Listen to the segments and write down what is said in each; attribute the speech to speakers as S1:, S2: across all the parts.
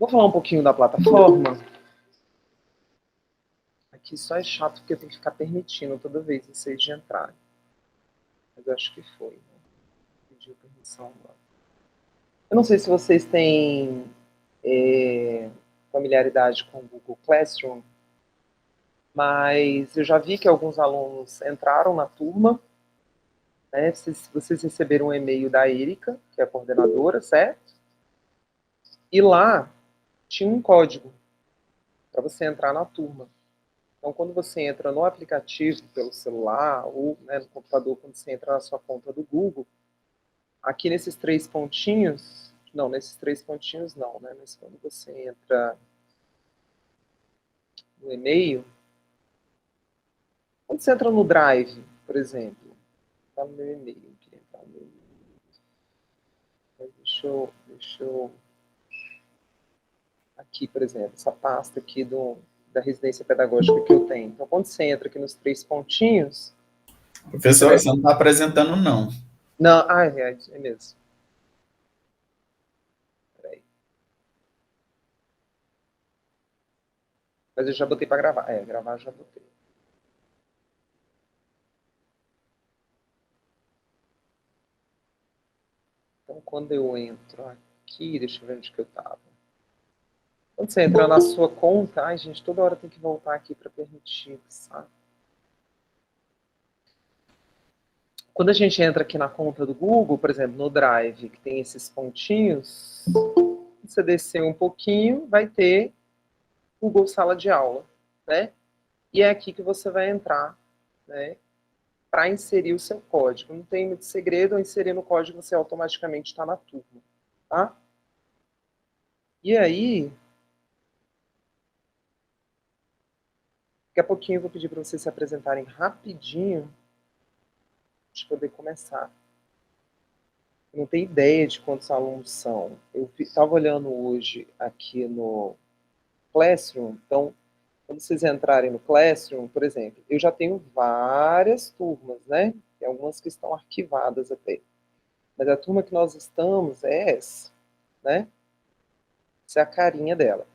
S1: Vou falar um pouquinho da plataforma. Aqui só é chato porque eu tenho que ficar permitindo toda vez vocês de entrarem. Mas eu acho que foi, né? Pediu permissão agora. Eu não sei se vocês têm familiaridade com o Google Classroom, mas eu já vi que alguns alunos entraram na turma, né? Vocês receberam um e-mail da Erika, que é a coordenadora, certo? E lá tinha um código para você entrar na turma. Então, quando você entra no aplicativo pelo celular ou, né, no computador, quando você entra na sua conta do Google, aqui nesses três pontinhos, não, nesses três pontinhos não, né? Mas quando você entra no e-mail, quando você entra no Drive, por exemplo, está no meu e-mail, eu queria entrar no meu e-mail. Deixa eu aqui, por exemplo, essa pasta aqui da residência pedagógica que eu tenho. Então, quando você entra aqui nos três pontinhos...
S2: Professor, você não está apresentando, não.
S1: Não, é mesmo. Peraí. Mas eu já botei para gravar. Gravar já botei. Então, quando eu entro aqui, deixa eu ver onde que eu estava. Quando você entra na sua conta... Ai, gente, toda hora tem que voltar aqui para permitir, sabe? Quando a gente entra aqui na conta do Google, por exemplo, no Drive, que tem esses pontinhos, você descer um pouquinho, vai ter Google Sala de Aula, né? E é aqui que você vai entrar, né, para inserir o seu código. Não tem muito segredo, ao inserir no código você automaticamente está na turma, tá? E aí, daqui a pouquinho eu vou pedir para vocês se apresentarem rapidinho, para a gente poder começar. Eu não tenho ideia de quantos alunos são. Eu estava olhando hoje aqui no Classroom, então, quando vocês entrarem no Classroom, por exemplo, eu já tenho várias turmas, né? Tem algumas que estão arquivadas até. Mas a turma que nós estamos é essa, né? Essa é a carinha dela.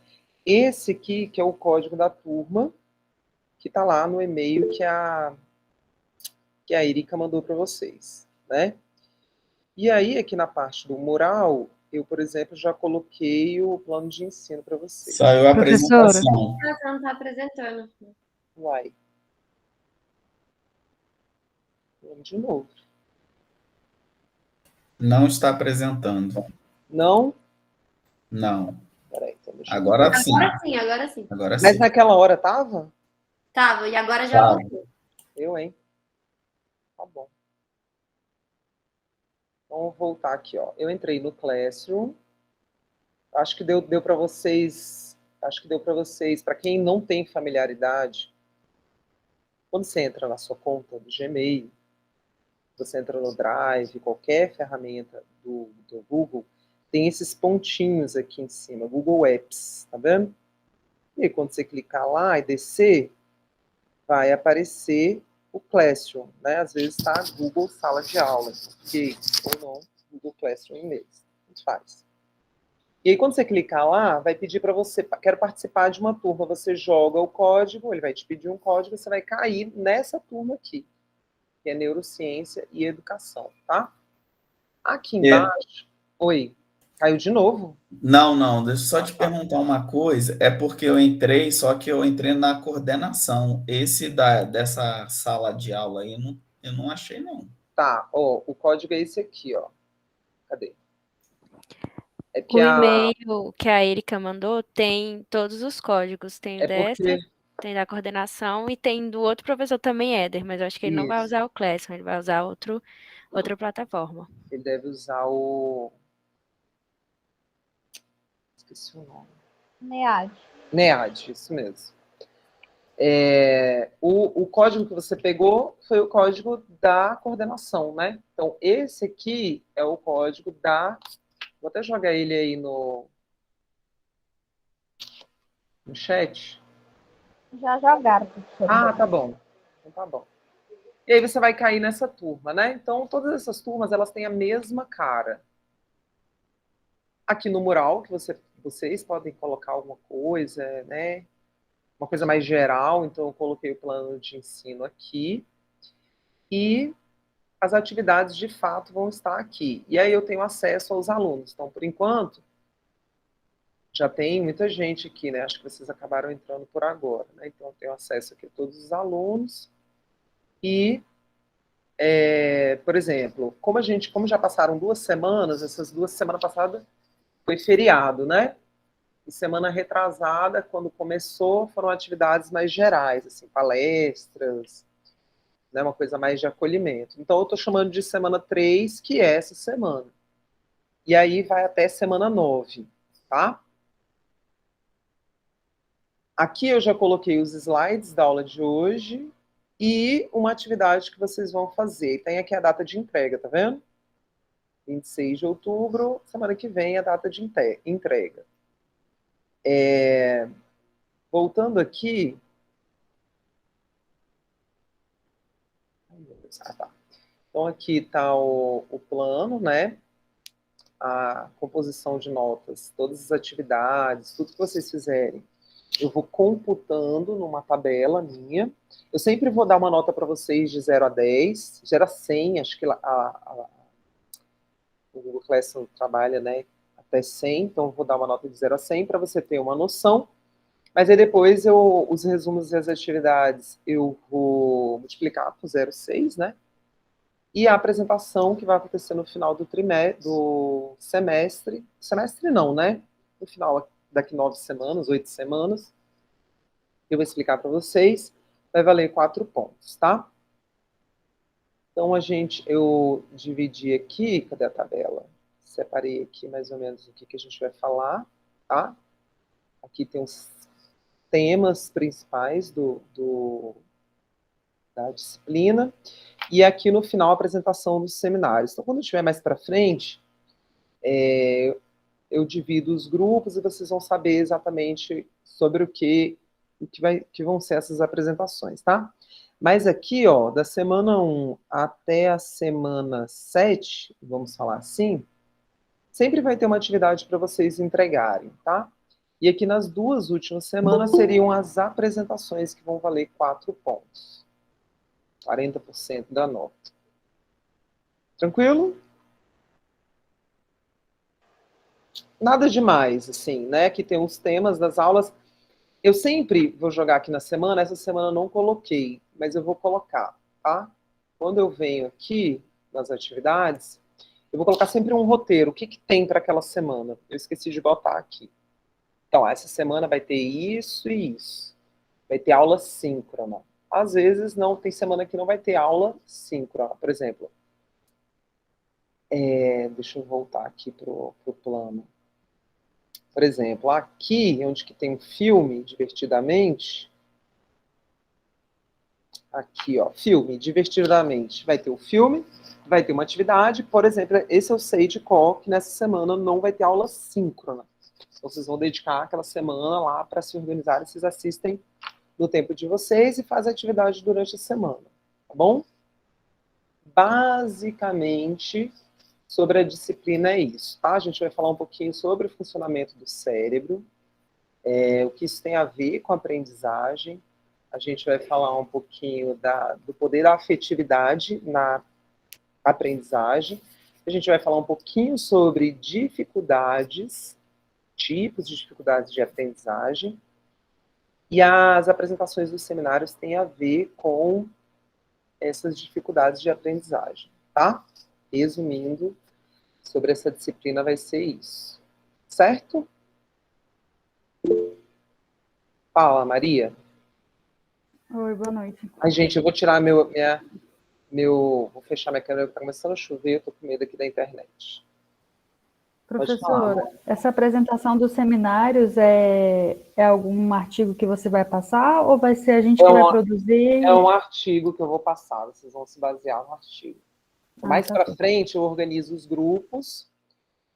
S1: Esse aqui, que é o código da turma, que está lá no e-mail que a Erika mandou para vocês, né? E aí, aqui na parte do mural, eu, por exemplo, já coloquei o plano de ensino para vocês.
S2: Saiu a
S3: Professora.
S2: apresentação.
S4: Você não está apresentando.
S1: Uai. Vamos de novo.
S2: Não está apresentando.
S1: Não?
S2: Não.
S1: Peraí, então deixa eu...
S2: Agora sim.
S4: Agora sim, agora sim.
S2: Agora
S1: Mas
S2: sim.
S1: naquela hora tava?
S4: Tava, e agora já
S2: Tava.
S4: voltou.
S1: Eu, hein? Tá bom. Então, vou voltar aqui, ó. Eu entrei no Classroom. Acho que deu para vocês... Acho que deu para vocês, para quem não tem familiaridade, quando você entra na sua conta do Gmail, você entra no Drive, qualquer ferramenta do Google, tem esses pontinhos aqui em cima, Google Apps, tá vendo? E aí, quando você clicar lá e descer, vai aparecer o Classroom, né? Às vezes está Google Sala de Aula, em português, ou não, Google Classroom em inglês. A gente faz. E aí, quando você clicar lá, vai pedir para você, quero participar de uma turma, você joga o código, ele vai te pedir um código, você vai cair nessa turma aqui, que é Neurociência e Educação, tá? Aqui embaixo... Oi, caiu de novo?
S2: Não, deixa eu só te perguntar uma coisa. É porque eu entrei, só que eu entrei na coordenação. Esse dessa sala de aula aí, eu não achei, não.
S1: Tá, ó, o código é esse aqui, ó. Cadê? É que
S3: O e-mail que a Erika mandou tem todos os códigos. Tem o dessa, tem da coordenação e tem do outro professor também, Éder, mas eu acho que ele não vai usar o Classroom, ele vai usar outra plataforma.
S1: Ele deve usar o... Esqueci o nome. NEAD, isso mesmo. O código que você pegou foi o código da coordenação, né? Então, esse aqui é o código da... Vou até jogar ele aí no chat.
S5: Já jogaram, professora.
S1: Ah, tá bom. Então tá bom. E aí você vai cair nessa turma, né? Então, todas essas turmas, elas têm a mesma cara. Aqui no mural, que você vocês podem colocar alguma coisa, né? Uma coisa mais geral, então eu coloquei o plano de ensino aqui. E as atividades de fato vão estar aqui. E aí eu tenho acesso aos alunos. Então, por enquanto, já tem muita gente aqui, né? Acho que vocês acabaram entrando por agora, né? Então, eu tenho acesso aqui a todos os alunos. E, por exemplo, como já passaram 2 semanas, essas 2 semanas passadas foi feriado, né? E semana retrasada, quando começou, foram atividades mais gerais, assim, palestras, né? Uma coisa mais de acolhimento. Então, eu estou chamando de semana 3, que é essa semana. E aí vai até semana 9, tá? Aqui eu já coloquei os slides da aula de hoje e uma atividade que vocês vão fazer. Tem aqui a data de entrega, tá vendo? 26 de outubro, semana que vem, a data de entrega. Voltando aqui... Ai, meu Deus. Ah, tá. Então aqui está o plano, né? A composição de notas, todas as atividades, tudo que vocês fizerem. Eu vou computando numa tabela minha. Eu sempre vou dar uma nota para vocês de 0 a 10, 0 a 100, acho que o Google Classroom trabalha, né, até 100, então eu vou dar uma nota de 0 a 100 para você ter uma noção. Mas aí depois os resumos das atividades eu vou multiplicar por 0,6, né? E a apresentação que vai acontecer no final do semestre. Semestre não, né? No final, daqui 9 semanas, 8 semanas. Eu vou explicar para vocês. Vai valer 4 pontos, tá? Então, eu dividi aqui, cadê a tabela? Separei aqui mais ou menos o que a gente vai falar, tá? Aqui tem os temas principais da disciplina. E aqui no final a apresentação dos seminários. Então, quando estiver mais para frente, eu divido os grupos e vocês vão saber exatamente sobre o que vão ser essas apresentações, tá? Mas aqui, ó, da semana 1 até a semana 7, vamos falar assim, sempre vai ter uma atividade para vocês entregarem, tá? E aqui nas 2 últimas semanas seriam as apresentações que vão valer 4 pontos. 40% da nota. Tranquilo? Nada demais, assim, né? Que tem os temas das aulas. Eu sempre vou jogar aqui na semana, essa semana eu não coloquei, mas eu vou colocar, tá? Quando eu venho aqui nas atividades, eu vou colocar sempre um roteiro. O que tem para aquela semana? Eu esqueci de botar aqui. Então, essa semana vai ter isso e isso. Vai ter aula síncrona. Às vezes, não, tem semana que não vai ter aula síncrona. Por exemplo, deixa eu voltar aqui pro plano. Por exemplo, aqui, onde que tem um filme, Divertidamente, aqui, ó, filme, Divertidamente, vai ter o filme, vai ter uma atividade, por exemplo, esse eu sei de cor, que nessa semana não vai ter aula síncrona. Então, vocês vão dedicar aquela semana lá para se organizarem, vocês assistem no tempo de vocês e fazem a atividade durante a semana, tá bom? Basicamente, sobre a disciplina é isso, tá? A gente vai falar um pouquinho sobre o funcionamento do cérebro, o que isso tem a ver com a aprendizagem. A gente vai falar um pouquinho do poder da afetividade na aprendizagem. A gente vai falar um pouquinho sobre dificuldades, tipos de dificuldades de aprendizagem. E as apresentações dos seminários têm a ver com essas dificuldades de aprendizagem, tá? Resumindo, sobre essa disciplina vai ser isso. Certo? Fala, Maria.
S5: Oi, boa noite.
S1: Ai, gente, eu vou tirar vou fechar minha câmera, tá começando a chover, eu tô com medo aqui da internet.
S5: Professora, essa apresentação dos seminários é algum artigo que você vai passar ou vai ser a gente que vai produzir?
S1: É um artigo que eu vou passar, vocês vão se basear no artigo. Mais para frente eu organizo os grupos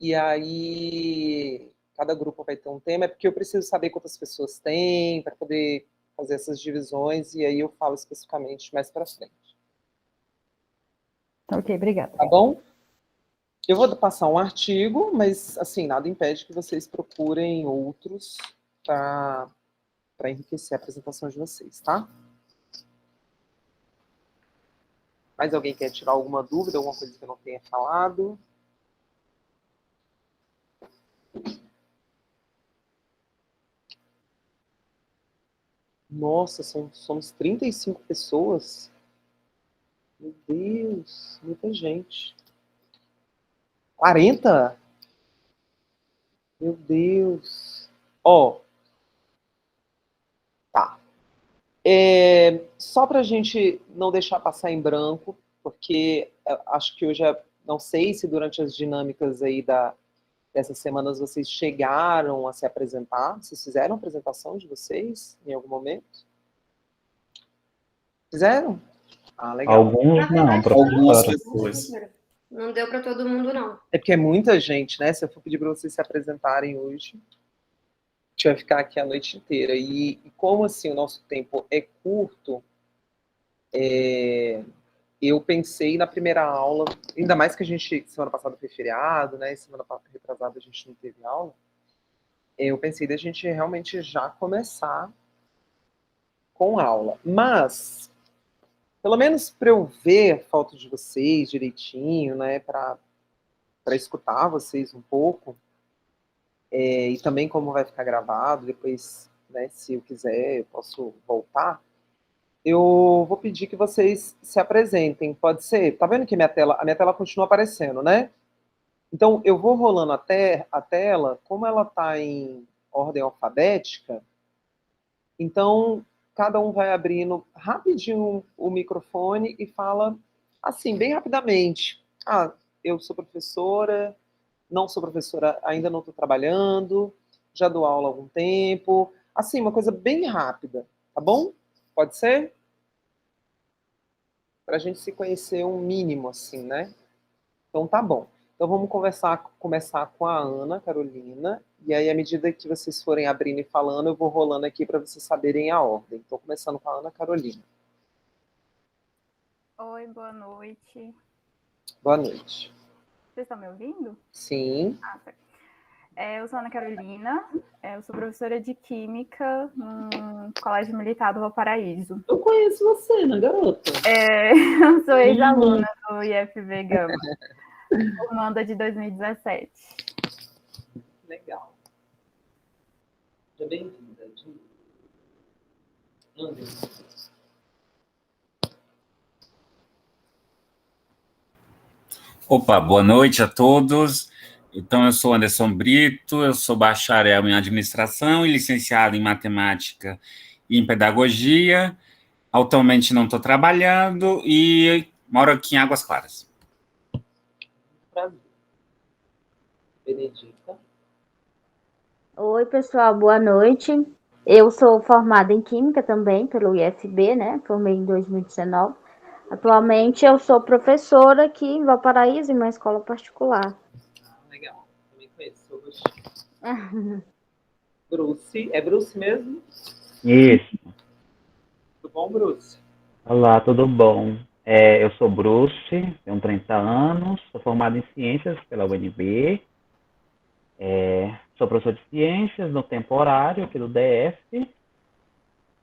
S1: e aí cada grupo vai ter um tema, é porque eu preciso saber quantas pessoas tem para poder fazer essas divisões e aí eu falo especificamente mais para frente.
S5: Ok, obrigada.
S1: Tá bom? Eu vou passar um artigo, mas, assim, nada impede que vocês procurem outros para enriquecer a apresentação de vocês, tá? Mais alguém quer tirar alguma dúvida, alguma coisa que eu não tenha falado? Nossa, somos 35 pessoas? Meu Deus, muita gente. 40? Meu Deus. Ó, tá. Só para a gente não deixar passar em branco, porque acho que eu já não sei se durante as dinâmicas aí dessas semanas vocês chegaram a se apresentar. Vocês fizeram a apresentação de vocês em algum momento? Fizeram? Ah, legal.
S2: Alguns não, algumas
S4: professora.
S2: pessoas.
S4: Não deu para todo mundo, não.
S1: É porque é muita gente, né? Se eu for pedir para vocês se apresentarem hoje, a gente vai ficar aqui a noite inteira. E como assim o nosso tempo é curto, eu pensei na primeira aula, ainda mais que a gente, semana passada foi feriado, né? Semana retrasada a gente não teve aula. Eu pensei da gente realmente já começar com aula. Mas, pelo menos para eu ver a foto de vocês direitinho, né? Para escutar vocês um pouco, e também como vai ficar gravado, depois, né, se eu quiser, eu posso voltar. Eu vou pedir que vocês se apresentem, pode ser? Tá vendo que a minha tela continua aparecendo, né? Então, eu vou rolando a tela, como ela está em ordem alfabética, então cada um vai abrindo rapidinho o microfone e fala assim, bem rapidamente. Ah, eu sou professora, não sou professora, ainda não estou trabalhando, já dou aula há algum tempo. Assim, uma coisa bem rápida, tá bom? Pode ser? Para a gente se conhecer um mínimo, assim, né? Então tá bom. Então vamos começar com a Ana Carolina, e aí à medida que vocês forem abrindo e falando, eu vou rolando aqui para vocês saberem a ordem. Então começando com a Ana Carolina.
S6: Oi, boa noite.
S1: Boa noite.
S6: Vocês estão me ouvindo?
S1: Sim.
S6: Certo. Eu sou Ana Carolina, eu sou professora de Química no Colégio Militar do Valparaíso.
S1: Eu conheço você, né, garota?
S6: Eu sou ex-aluna do IFV Gama, formanda de 2017.
S1: Legal. Seja bem-vinda.
S7: Opa, boa noite a todos. Então, eu sou Anderson Brito, eu sou bacharel em administração e licenciado em matemática e em pedagogia. Atualmente não estou trabalhando e moro aqui em Águas Claras.
S1: Prazer. Benedita.
S8: Oi, pessoal, boa noite. Eu sou formada em Química também pelo IFB, né? Formei em 2019. Atualmente eu sou professora aqui em Valparaíso, em uma escola particular.
S1: Legal, também conheço, sou Bruce, é Bruce mesmo?
S9: Isso.
S1: Tudo bom, Bruce?
S9: Olá, tudo bom? Eu sou Bruce, tenho 30 anos, sou formado em Ciências pela UNB, sou professor de Ciências no temporário aqui do DF.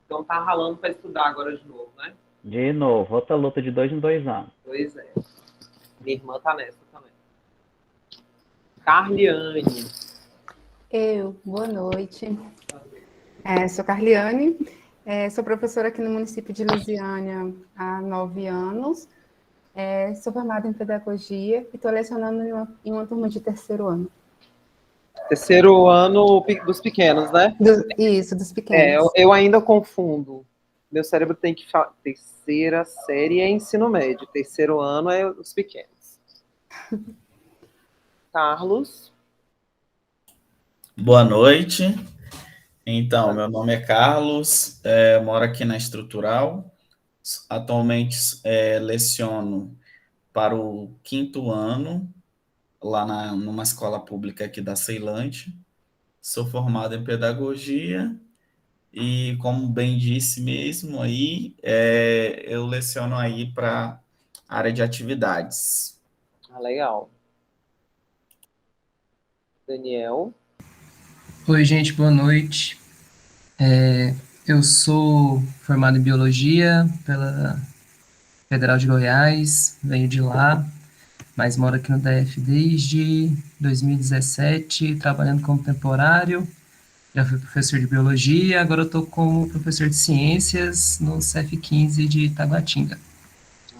S1: Então tá ralando para estudar agora de novo, né?
S9: De novo, outra luta de 2 em 2 anos.
S1: Pois é. Minha irmã tá nessa também. Carliane.
S10: Boa noite. Sou Carliane, sou professora aqui no município de Lusiânia há 9 anos. Sou formada em pedagogia e estou lecionando em uma turma de terceiro ano.
S1: Terceiro ano dos pequenos, né?
S10: Isso, dos pequenos.
S1: Eu ainda confundo. Meu cérebro tem que falar. Terceira série é ensino médio. Terceiro ano é os pequenos. Carlos.
S2: Boa noite. Então, meu nome é Carlos, moro aqui na Estrutural. Atualmente leciono para o 5º ano, lá numa escola pública aqui da Ceilândia. Sou formado em pedagogia e, como bem disse mesmo, aí eu leciono aí para área de atividades.
S1: Ah, legal. Daniel.
S11: Oi, gente, boa noite. Eu sou formado em Biologia pela Federal de Goiás, venho de lá, mas moro aqui no DF desde 2017, trabalhando como temporário. Já fui professor de Biologia, agora eu estou como professor de Ciências no CF15 de Taguatinga.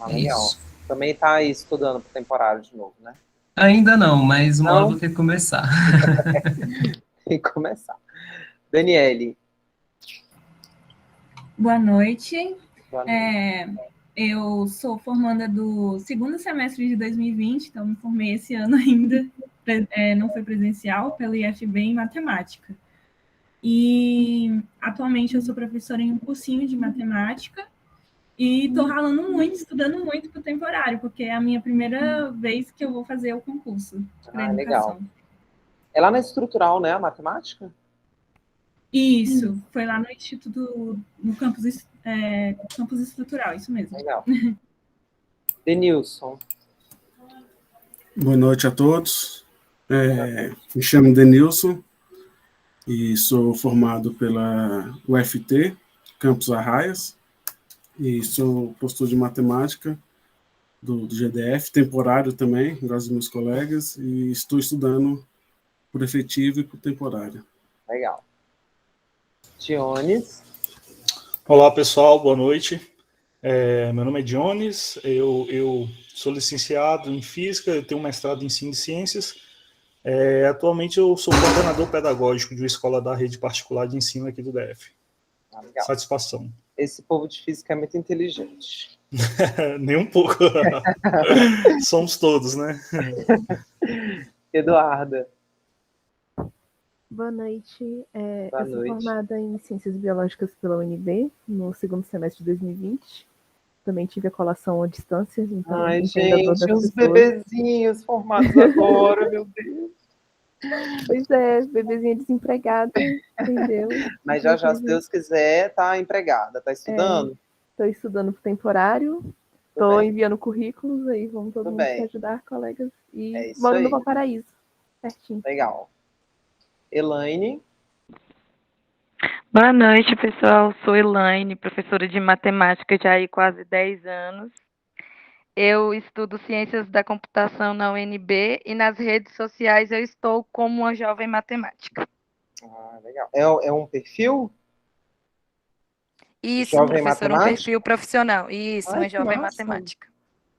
S1: Legal.
S11: Isso.
S1: Também está aí estudando para o temporário de novo, né?
S11: Ainda não, mas uma hora eu vou ter que começar.
S1: Tem que começar. Daniele.
S12: Boa noite.
S1: Boa noite.
S12: Eu sou formanda do segundo semestre de 2020, então me formei esse ano ainda, não foi presencial, pelo IFB em matemática. E atualmente eu sou professora em um cursinho de matemática e estou ralando muito, estudando muito para o temporário, porque é a minha primeira vez que eu vou fazer o concurso para educação.
S1: Legal. É lá na estrutural, né, a matemática?
S12: Isso, foi lá no Instituto, no campus estrutural, isso mesmo.
S1: Legal. Denilson.
S13: Boa noite a todos. Me chamo Denilson e sou formado pela UFT, Campus Arraias, e sou professor de matemática do GDF, temporário também, igual os meus colegas, e estou estudando por efetivo e por temporário.
S1: Legal. Dionis.
S14: Olá, pessoal, boa noite. Meu nome é Dionis, eu sou licenciado em Física, eu tenho um mestrado em Ensino de Ciências. Atualmente eu sou coordenador pedagógico de uma escola da rede particular de ensino aqui do DF.
S1: Legal.
S14: Satisfação.
S1: Esse povo de Física é muito inteligente.
S14: Nem um pouco. Somos todos, né?
S1: Eduarda.
S15: Boa noite.
S1: Boa
S15: eu sou
S1: noite.
S15: formada em Ciências Biológicas pela UNB, no segundo semestre de 2020. Também tive a colação à distância. Então,
S1: ai, gente, os bebezinhos formados agora, meu Deus.
S15: Pois é, bebezinha desempregada, entendeu?
S1: Mas já, se Deus quiser, tá empregada, tá estudando?
S15: Estou estudando por temporário, estou enviando currículos, aí vamos todo mundo se ajudar, colegas. E moro no Valparaíso, pertinho.
S1: Legal. Elaine.
S16: Boa noite, pessoal. Sou Elaine, professora de matemática já há quase 10 anos. Eu estudo ciências da computação na UNB e nas redes sociais eu estou como uma jovem matemática.
S1: Ah, legal. É um perfil?
S16: Isso,
S1: jovem
S16: professora,
S1: matemática?
S16: Um perfil profissional. Isso, uma jovem matemática.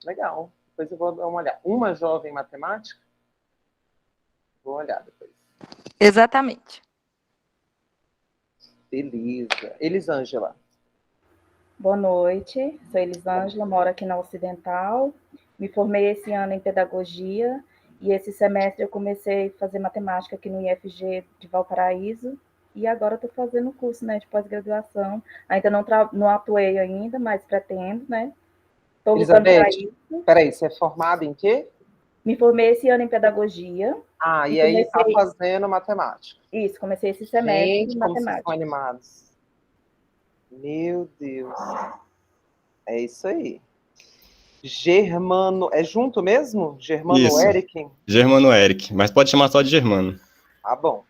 S1: Legal. Depois eu vou dar uma olhada. Uma jovem matemática? Vou olhar depois.
S16: Exatamente.
S1: Beleza. Elisângela.
S17: Boa noite, sou Elisângela, moro aqui na Ocidental. Me formei esse ano em Pedagogia e esse semestre eu comecei a fazer matemática aqui no IFG de Valparaíso e agora estou fazendo o curso, né, de pós-graduação. Ainda não atuei ainda, mas pretendo, né? Estou lutando para isso.
S1: Peraí, você é formada em quê?
S17: Me formei esse ano em Pedagogia.
S1: E aí está fazendo matemática.
S17: Isso, comecei esse semestre
S1: em matemática.
S17: matemática.
S1: Vocês estão animados. Meu Deus. É isso aí. Germano. É junto mesmo? Germano
S18: Isso.
S1: Eric?
S18: Germano Eric, mas pode chamar só de Germano.
S1: Tá bom.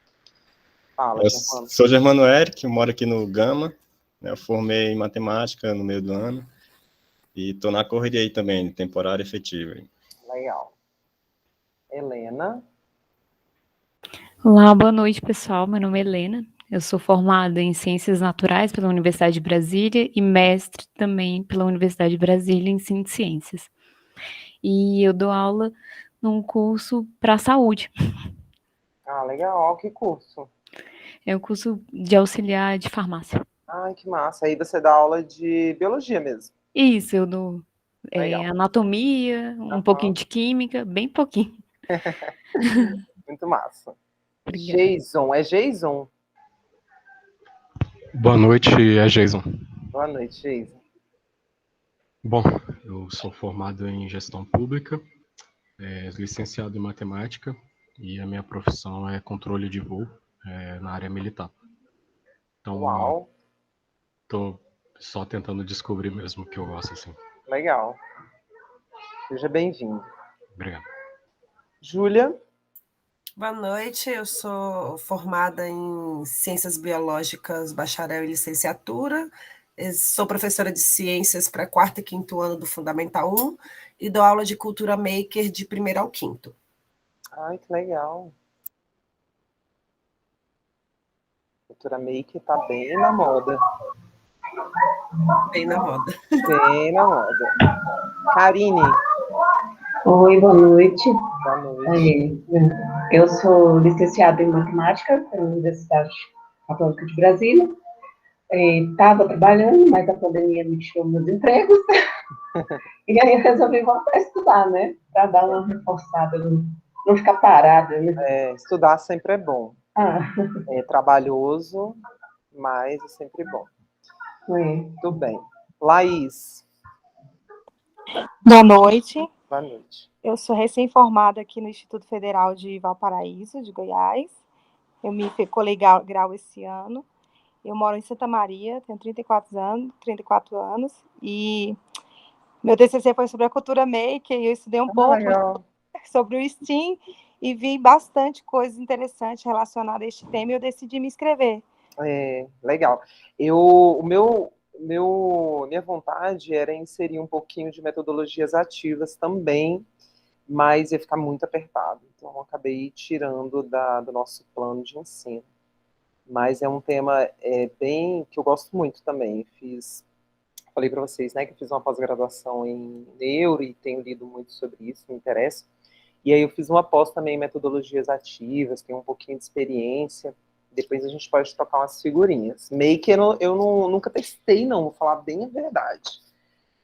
S1: Fala, Germano.
S18: Sou Germano Eric, moro aqui no Gama. Eu formei em matemática no meio do ano. E estou na correria aí também, temporário efetivo.
S1: Legal. Helena.
S19: Olá, boa noite, pessoal. Meu nome é Helena. Eu sou formada em Ciências Naturais pela Universidade de Brasília e mestre também pela Universidade de Brasília em Ensino de Ciências. E eu dou aula num curso para saúde.
S1: Ah, legal. Que curso?
S19: É um curso de auxiliar de farmácia.
S1: Ai, que massa. Aí você dá aula de biologia mesmo.
S19: Isso, eu dou anatomia, um pouquinho de química, bem pouquinho.
S1: Muito massa. Obrigada. Jason, é Jason?
S20: Boa noite, é Jason.
S1: Boa noite, Jason.
S20: Bom, eu sou formado em gestão pública, licenciado em matemática e a minha profissão é controle de voo na área militar. Então, estou só tentando descobrir mesmo o que eu gosto assim.
S1: Legal. Seja bem-vindo.
S20: Obrigado.
S1: Júlia.
S21: Boa noite, eu sou formada em Ciências Biológicas, bacharel e licenciatura. Sou professora de Ciências para 4º e 5º ano do Fundamental 1 e dou aula de Cultura Maker de 1º ao 5º.
S1: Ai, que legal. Cultura Maker tá bem na moda.
S21: Bem na moda.
S1: Bem na moda. Karine.
S22: Oi, boa noite.
S1: Boa noite.
S22: Eu sou licenciada em Matemática pela Universidade Católica de Brasília. Estava trabalhando, mas a pandemia me tirou meus empregos. E aí eu resolvi voltar a estudar, né? Para dar uma reforçada, não ficar parada. Né?
S1: Estudar sempre é bom.
S22: Ah.
S1: É trabalhoso, mas é sempre bom. Tudo bem. Laís.
S23: Boa noite.
S1: Boa noite.
S23: Eu sou recém-formada aqui no Instituto Federal de Valparaíso, de Goiás. Eu me colei grau esse ano. Eu moro em Santa Maria, tenho 34 anos, e meu TCC foi sobre a cultura maker, e eu estudei um pouco sobre o STEAM, e vi bastante coisas interessantes relacionadas a este tema, e eu decidi me inscrever.
S1: Legal. Minha vontade era inserir um pouquinho de metodologias ativas também, mas ia ficar muito apertado. Então, eu acabei tirando do nosso plano de ensino. Mas é um tema bem que eu gosto muito também. Falei para vocês, né, que eu fiz uma pós-graduação em neuro e tenho lido muito sobre isso, me interessa. E aí eu fiz uma pós também em metodologias ativas, tenho um pouquinho de experiência. Depois a gente pode trocar umas figurinhas. Maker eu nunca testei, não, vou falar bem a verdade.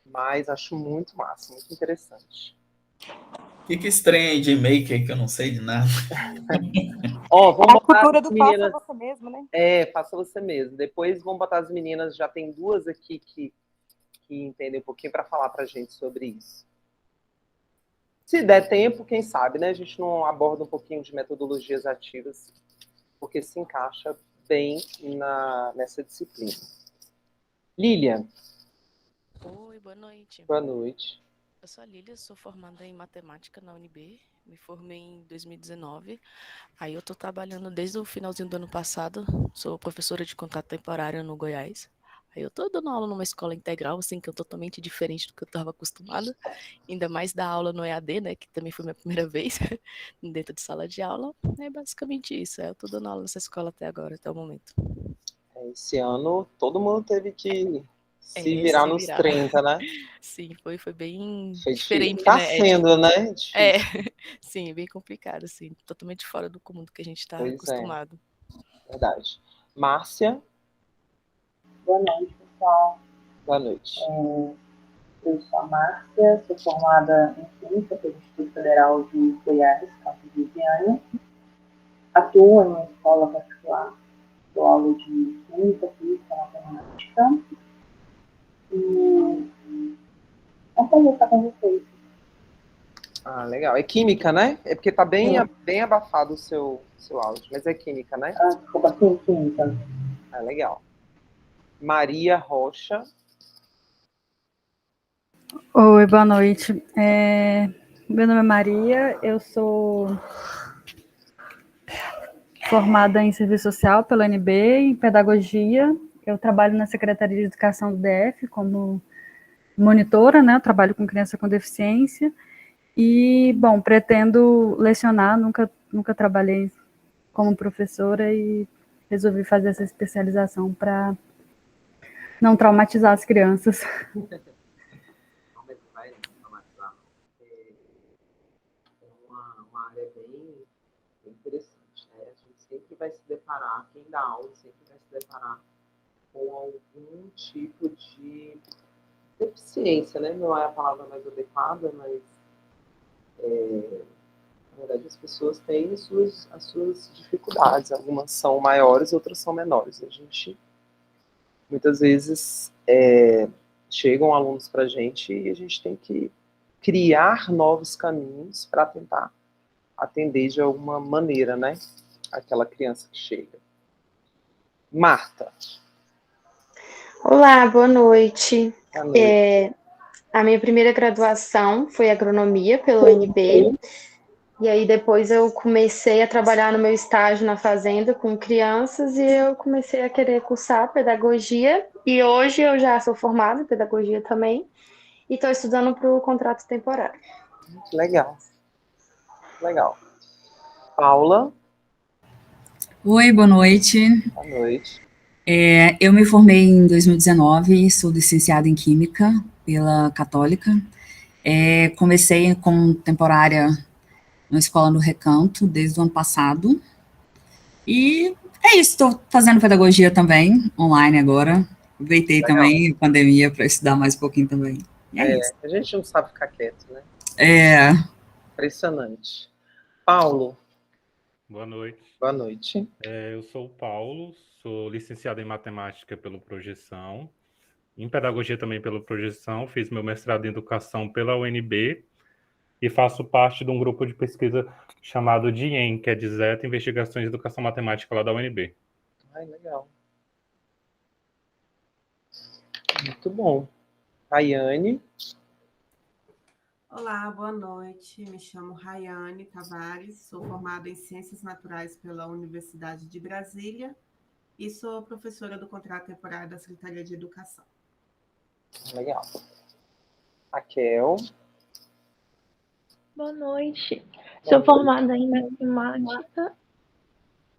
S1: Mas acho muito massa, muito interessante.
S2: O que estranha aí de maker que eu não sei de nada?
S1: Vamos
S23: a cultura do meninas... faça você mesmo, né?
S1: Faça você mesmo. Depois vamos botar as meninas, já tem 2 aqui que entendem um pouquinho para falar para a gente sobre isso. Se der tempo, quem sabe, né? A gente não aborda um pouquinho de metodologias ativas, porque se encaixa bem nessa disciplina. Lilian.
S24: Oi, boa noite.
S1: Boa noite.
S24: Eu sou a Lília, sou formada em matemática na UNB, me formei em 2019, aí eu estou trabalhando desde o finalzinho do ano passado, sou professora de contrato temporário no Goiás, aí eu estou dando aula numa escola integral, assim, que é totalmente diferente do que eu estava acostumada, ainda mais dar aula no EAD, né, que também foi minha primeira vez dentro de sala de aula, é basicamente isso, eu estou dando aula nessa escola até agora, até o momento.
S1: Esse ano todo mundo teve que se virar nos 30, né?
S24: Sim, foi bem
S1: foi
S24: diferente,
S1: tá
S24: né?
S1: Sendo, né?
S24: Sim, bem complicado, assim, totalmente fora do comum do que a gente está acostumado.
S1: Verdade. Márcia?
S22: Boa noite, pessoal.
S1: Boa noite.
S22: Eu sou a Márcia, sou formada em Química pelo Instituto Federal de Goiás, campus de Viana. Atuo em uma escola particular, dou aula de Química, Física, Matemática. É um prazer estar com vocês.
S1: Legal. É química, né? É porque tá bem abafado o seu áudio, mas é química, né?
S22: Desculpa, sim, química.
S1: Legal. Maria Rocha.
S5: Oi, boa noite. Meu nome é Maria, eu sou formada em Serviço Social pela UNB, em Pedagogia. Eu trabalho na Secretaria de Educação do DF como monitora, né? Eu trabalho com criança com deficiência. E, bom, pretendo lecionar, nunca trabalhei como professora e resolvi fazer essa especialização para não traumatizar as crianças.
S1: Uma área bem interessante, né? A gente sempre vai se deparar, quem dá aula sempre vai se deparar com algum tipo de deficiência, né? Não é a palavra mais adequada, mas na verdade as pessoas têm as suas dificuldades, algumas são maiores, outras são menores. A gente muitas vezes chegam alunos para a gente e a gente tem que criar novos caminhos para tentar atender de alguma maneira, né, aquela criança que chega. Marta.
S25: Olá, boa noite.
S1: Boa noite.
S25: A minha primeira graduação foi agronomia pela UNB
S3: E aí depois eu comecei a trabalhar no meu estágio na fazenda com crianças e eu comecei a querer cursar pedagogia. E hoje eu já sou formada em pedagogia também e estou estudando para o contrato temporário.
S1: Legal. Legal. Paula.
S4: Oi, boa noite.
S1: Boa noite.
S4: Eu me formei em 2019, sou licenciada em Química pela Católica. Comecei como temporária na Escola no Recanto desde o ano passado. E é isso, estou fazendo pedagogia também, online agora. Aproveitei
S1: Legal.
S4: também a pandemia para estudar mais um pouquinho também. E é isso.
S1: A gente não sabe ficar quieto, né? Impressionante. Paulo.
S6: Boa noite.
S1: Boa noite.
S6: Eu sou o Paulo, sou licenciado em Matemática pelo Projeção, em Pedagogia também pelo Projeção, fiz meu mestrado em Educação pela UNB e faço parte de um grupo de pesquisa chamado DIEM, que é de Zeta Investigações de Educação Matemática lá da UNB.
S1: Ai, legal. Muito bom. Rayane.
S7: Olá, boa noite. Me chamo Rayane Tavares, sou formada em Ciências Naturais pela Universidade de Brasília e sou professora do contrato temporário da Secretaria de Educação.
S1: Legal. Raquel.
S25: Boa noite. Sou formada em matemática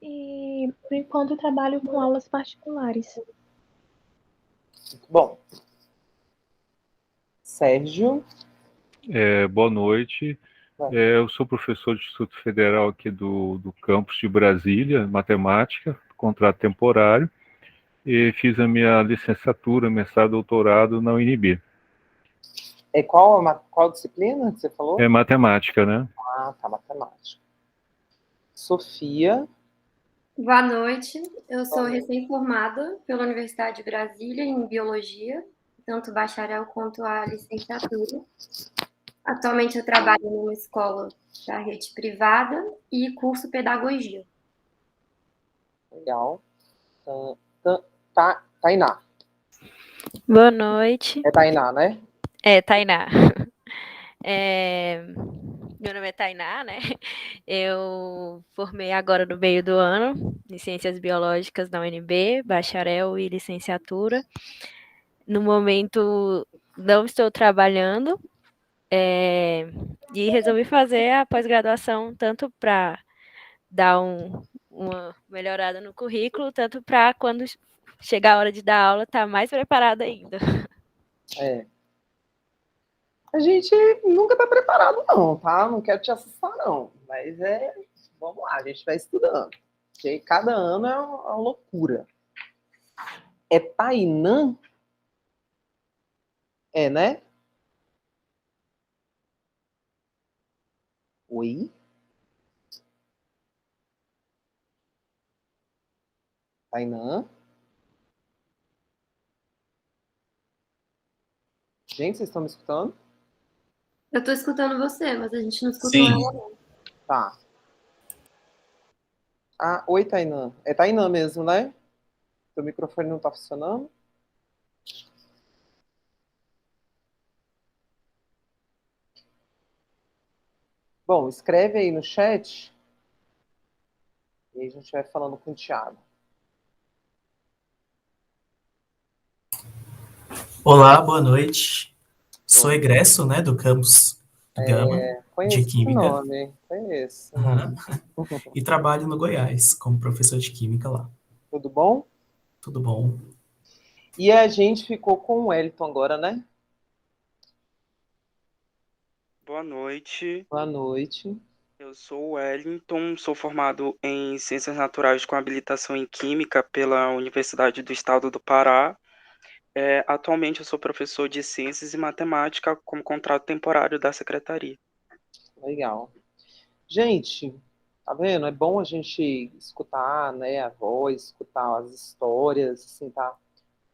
S25: e, por enquanto, trabalho com aulas particulares.
S1: Muito bom. Sérgio.
S26: Boa noite. Eu sou professor do Instituto Federal aqui do campus de Brasília, matemática, contrato temporário, e fiz a minha licenciatura, mestrado, doutorado na UNB.
S1: Qual disciplina que você falou?
S26: É matemática, né?
S1: Ah, tá, matemática. Sofia.
S27: Boa noite, eu sou recém-formada pela Universidade de Brasília em Biologia, tanto bacharel quanto a licenciatura. Atualmente eu trabalho numa escola da rede privada e curso pedagogia.
S1: Legal. Tainá.
S28: Boa noite.
S1: É Tainá, né?
S28: É, Tainá. Meu nome é Tainá, né? Eu formei agora no meio do ano em Ciências Biológicas na UNB, bacharel e licenciatura. No momento não estou trabalhando, e resolvi fazer a pós-graduação tanto para dar uma melhorada no currículo, tanto para quando chegar a hora de dar aula estar mais preparada ainda.
S1: A gente nunca está preparado não, tá? Não quero te assustar não, mas vamos lá, a gente vai estudando. Porque cada ano é uma loucura. É Tainã? É, né? Oi? Tainã? Gente, vocês estão me escutando?
S27: Eu estou escutando você, mas a gente não escutou
S1: Sim.
S27: ela não.
S1: Tá. Ah, oi, Tainã. É Tainã mesmo, né? Seu microfone não está funcionando? Bom, escreve aí no chat e aí a gente vai falando com o Thiago.
S29: Olá, boa noite. Sou egresso, né, do campus do Gama, de
S1: Conheço esse
S29: Química.
S1: nome, conheço.
S29: Aham. E trabalho no Goiás como professor de Química lá.
S1: Tudo bom?
S29: Tudo bom.
S1: E a gente ficou com o Wellington agora, né?
S30: Boa noite.
S1: Boa noite.
S30: Eu sou o Wellington, sou formado em Ciências Naturais com habilitação em Química pela Universidade do Estado do Pará. Atualmente eu sou professor de Ciências e Matemática como contrato temporário da Secretaria.
S1: Legal. Gente, tá vendo? É bom a gente escutar, né, a voz, escutar as histórias, assim, tá?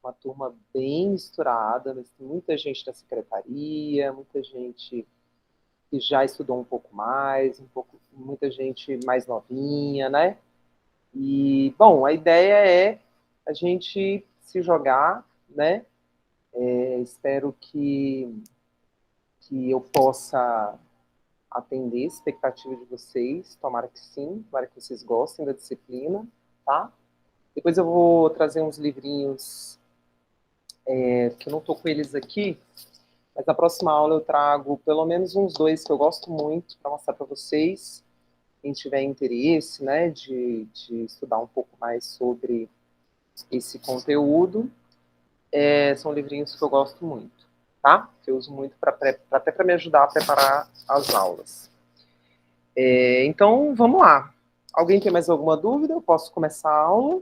S1: Uma turma bem misturada, mas tem muita gente da secretaria, muita gente que já estudou um pouco mais, muita gente mais novinha, né? E, bom, a ideia é a gente se jogar, né? Espero que eu possa atender a expectativa de vocês, tomara que sim, tomara que vocês gostem da disciplina, tá? Depois eu vou trazer uns livrinhos, que eu não estou com eles aqui, mas na próxima aula eu trago pelo menos uns 2 que eu gosto muito para mostrar para vocês, quem tiver interesse, né, de estudar um pouco mais sobre esse conteúdo. São livrinhos que eu gosto muito, tá? Que eu uso muito até para me ajudar a preparar as aulas. Então, vamos lá. Alguém tem mais alguma dúvida? Eu posso começar a aula?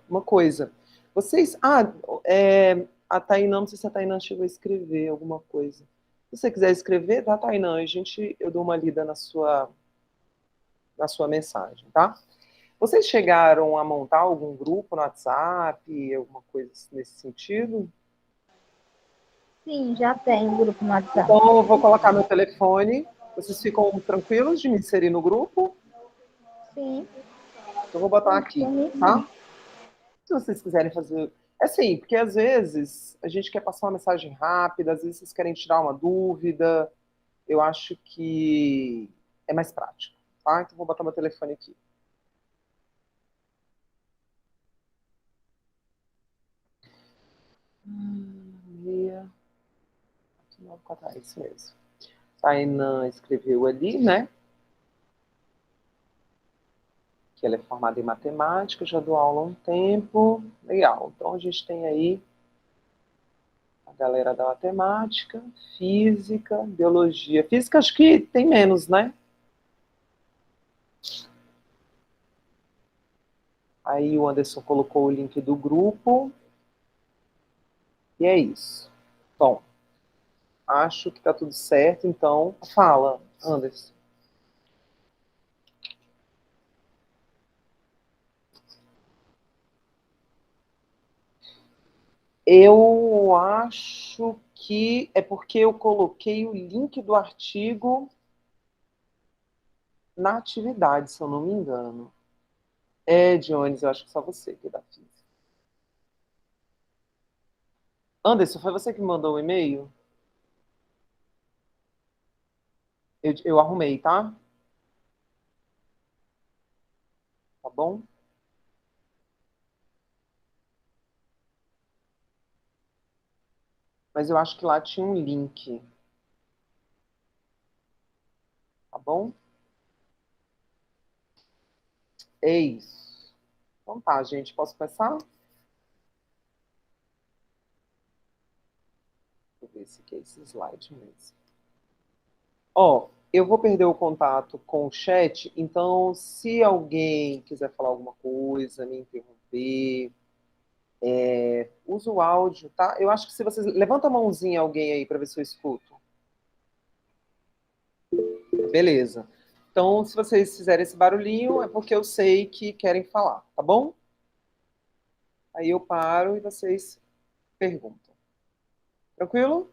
S1: Uma coisa. Vocês... a Tainá, não sei se a Tainá chegou a escrever alguma coisa. Se você quiser escrever, tá, Tainá? Eu dou uma lida na sua mensagem, tá? Vocês chegaram a montar algum grupo no WhatsApp, alguma coisa nesse sentido?
S8: Sim, já tem um grupo no WhatsApp.
S1: Então, eu vou colocar meu telefone. Vocês ficam tranquilos de me inserir no grupo?
S8: Sim.
S1: Eu vou botar aqui, tá? Se vocês quiserem fazer... assim, porque às vezes a gente quer passar uma mensagem rápida, às vezes vocês querem tirar uma dúvida. Eu acho que é mais prático, tá? Então, vou botar meu telefone aqui. É isso mesmo. Tainá escreveu ali, né? Que ela é formada em matemática, já dou aula há um tempo. Legal. Então, a gente tem aí a galera da matemática, física, biologia. Física acho que tem menos, né? Aí o Anderson colocou o link do grupo. E é isso. Bom, acho que tá tudo certo, então fala, Anderson. Eu acho que é porque eu coloquei o link do artigo na atividade, se eu não me engano. Dionis, eu acho que só você que é da física. Anderson, foi você que me mandou o e-mail? Eu arrumei, tá? Tá bom? Mas eu acho que lá tinha um link. Tá bom? É isso. Então tá, gente. Posso começar? Deixa eu ver se aqui é esse slide mesmo. Eu vou perder o contato com o chat, então se alguém quiser falar alguma coisa, me interromper, usa o áudio, tá? Eu acho que se vocês... Levanta a mãozinha alguém aí para ver se eu escuto. Beleza. Então, se vocês fizerem esse barulhinho, é porque eu sei que querem falar, tá bom? Aí eu paro e vocês perguntam. Tranquilo?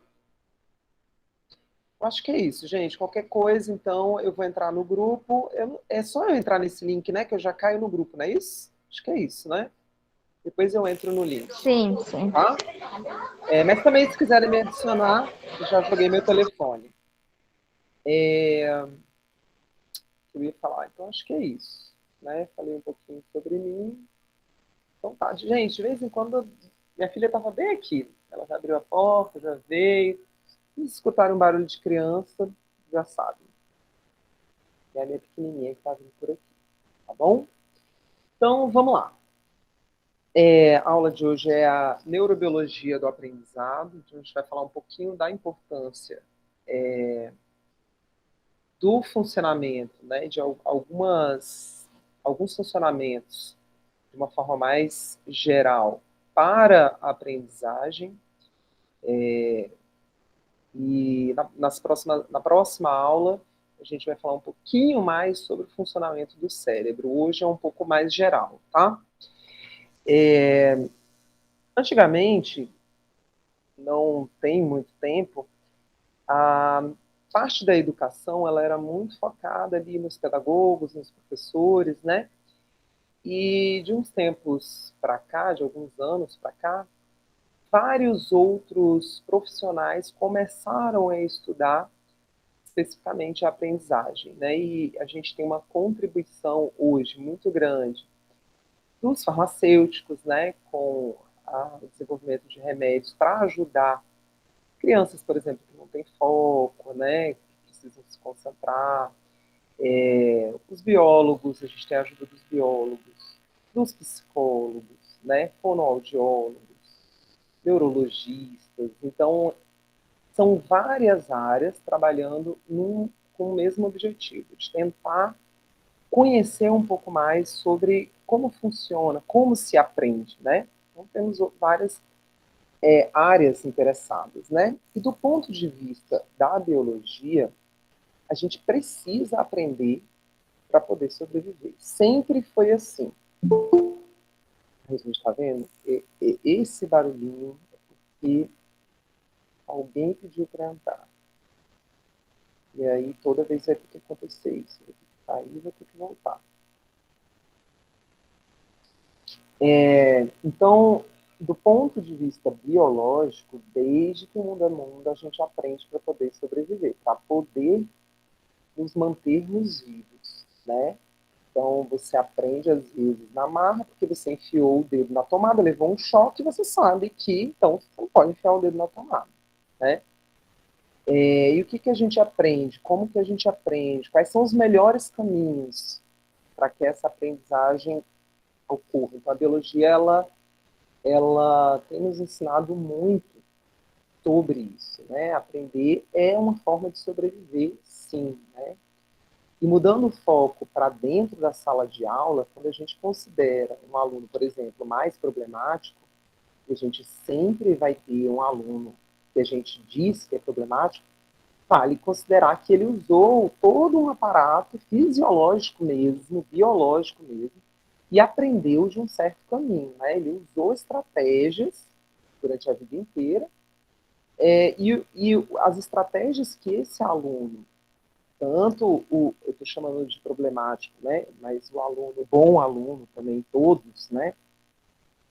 S1: Eu acho que é isso, gente. Qualquer coisa, então, eu vou entrar no grupo. É só eu entrar nesse link, né? Que eu já caio no grupo, não é isso? Acho que é isso, né? Depois eu entro no link.
S8: Sim, sim.
S1: Tá? Mas também, se quiserem me adicionar, eu já joguei meu telefone. Eu ia falar, então acho que é isso. Né? Falei um pouquinho sobre mim. Então tá, gente, de vez em quando minha filha estava bem aqui. Ela já abriu a porta, já veio. Se escutaram um barulho de criança, já sabem. É a minha pequenininha que está vindo por aqui. Tá bom? Então, vamos lá. A aula de hoje é a neurobiologia do aprendizado. Então, a gente vai falar um pouquinho da importância do funcionamento, né, de alguns funcionamentos de uma forma mais geral para a aprendizagem. E na próxima aula, a gente vai falar um pouquinho mais sobre o funcionamento do cérebro. Hoje é um pouco mais geral, tá? Antigamente, não tem muito tempo, a parte da educação ela era muito focada ali nos pedagogos, nos professores, né? E de uns tempos para cá, de alguns anos para cá, vários outros profissionais começaram a estudar especificamente a aprendizagem, né? E a gente tem uma contribuição hoje muito grande dos farmacêuticos, né, com o desenvolvimento de remédios para ajudar crianças, por exemplo, que não têm foco, né, que precisam se concentrar. Os biólogos, a gente tem a ajuda dos biólogos, dos psicólogos, né, fonoaudiólogos, neurologistas. Então, são várias áreas trabalhando com o mesmo objetivo, de tentar conhecer um pouco mais sobre como funciona, como se aprende, né? Então, temos várias áreas interessadas, né? E do ponto de vista da biologia, a gente precisa aprender para poder sobreviver. Sempre foi assim. A gente está vendo? Esse barulhinho é porque alguém pediu para entrar. E aí, toda vez vai ter que acontecer isso. Vai ter que sair, vai ter que voltar. Então, do ponto de vista biológico, desde que o mundo é mundo, a gente aprende para poder sobreviver, para poder nos mantermos vivos, né? Então, você aprende, às vezes, na marra, porque você enfiou o dedo na tomada, levou um choque, e você sabe que, então, você não pode enfiar o dedo na tomada, né? E o que a gente aprende? Como que a gente aprende? Quais são os melhores caminhos para que essa aprendizagem ocorra? Então, a biologia, ela tem nos ensinado muito sobre isso, né? Aprender é uma forma de sobreviver, sim, né? E mudando o foco para dentro da sala de aula, quando a gente considera um aluno, por exemplo, mais problemático, a gente sempre vai ter um aluno que a gente diz que é problemático, vale considerar que ele usou todo um aparato fisiológico mesmo, biológico mesmo, e aprendeu de um certo caminho, né? Ele usou estratégias durante a vida inteira, e as estratégias que esse aluno, tanto eu estou chamando de problemático, né? Mas o aluno, o bom aluno também, todos, né?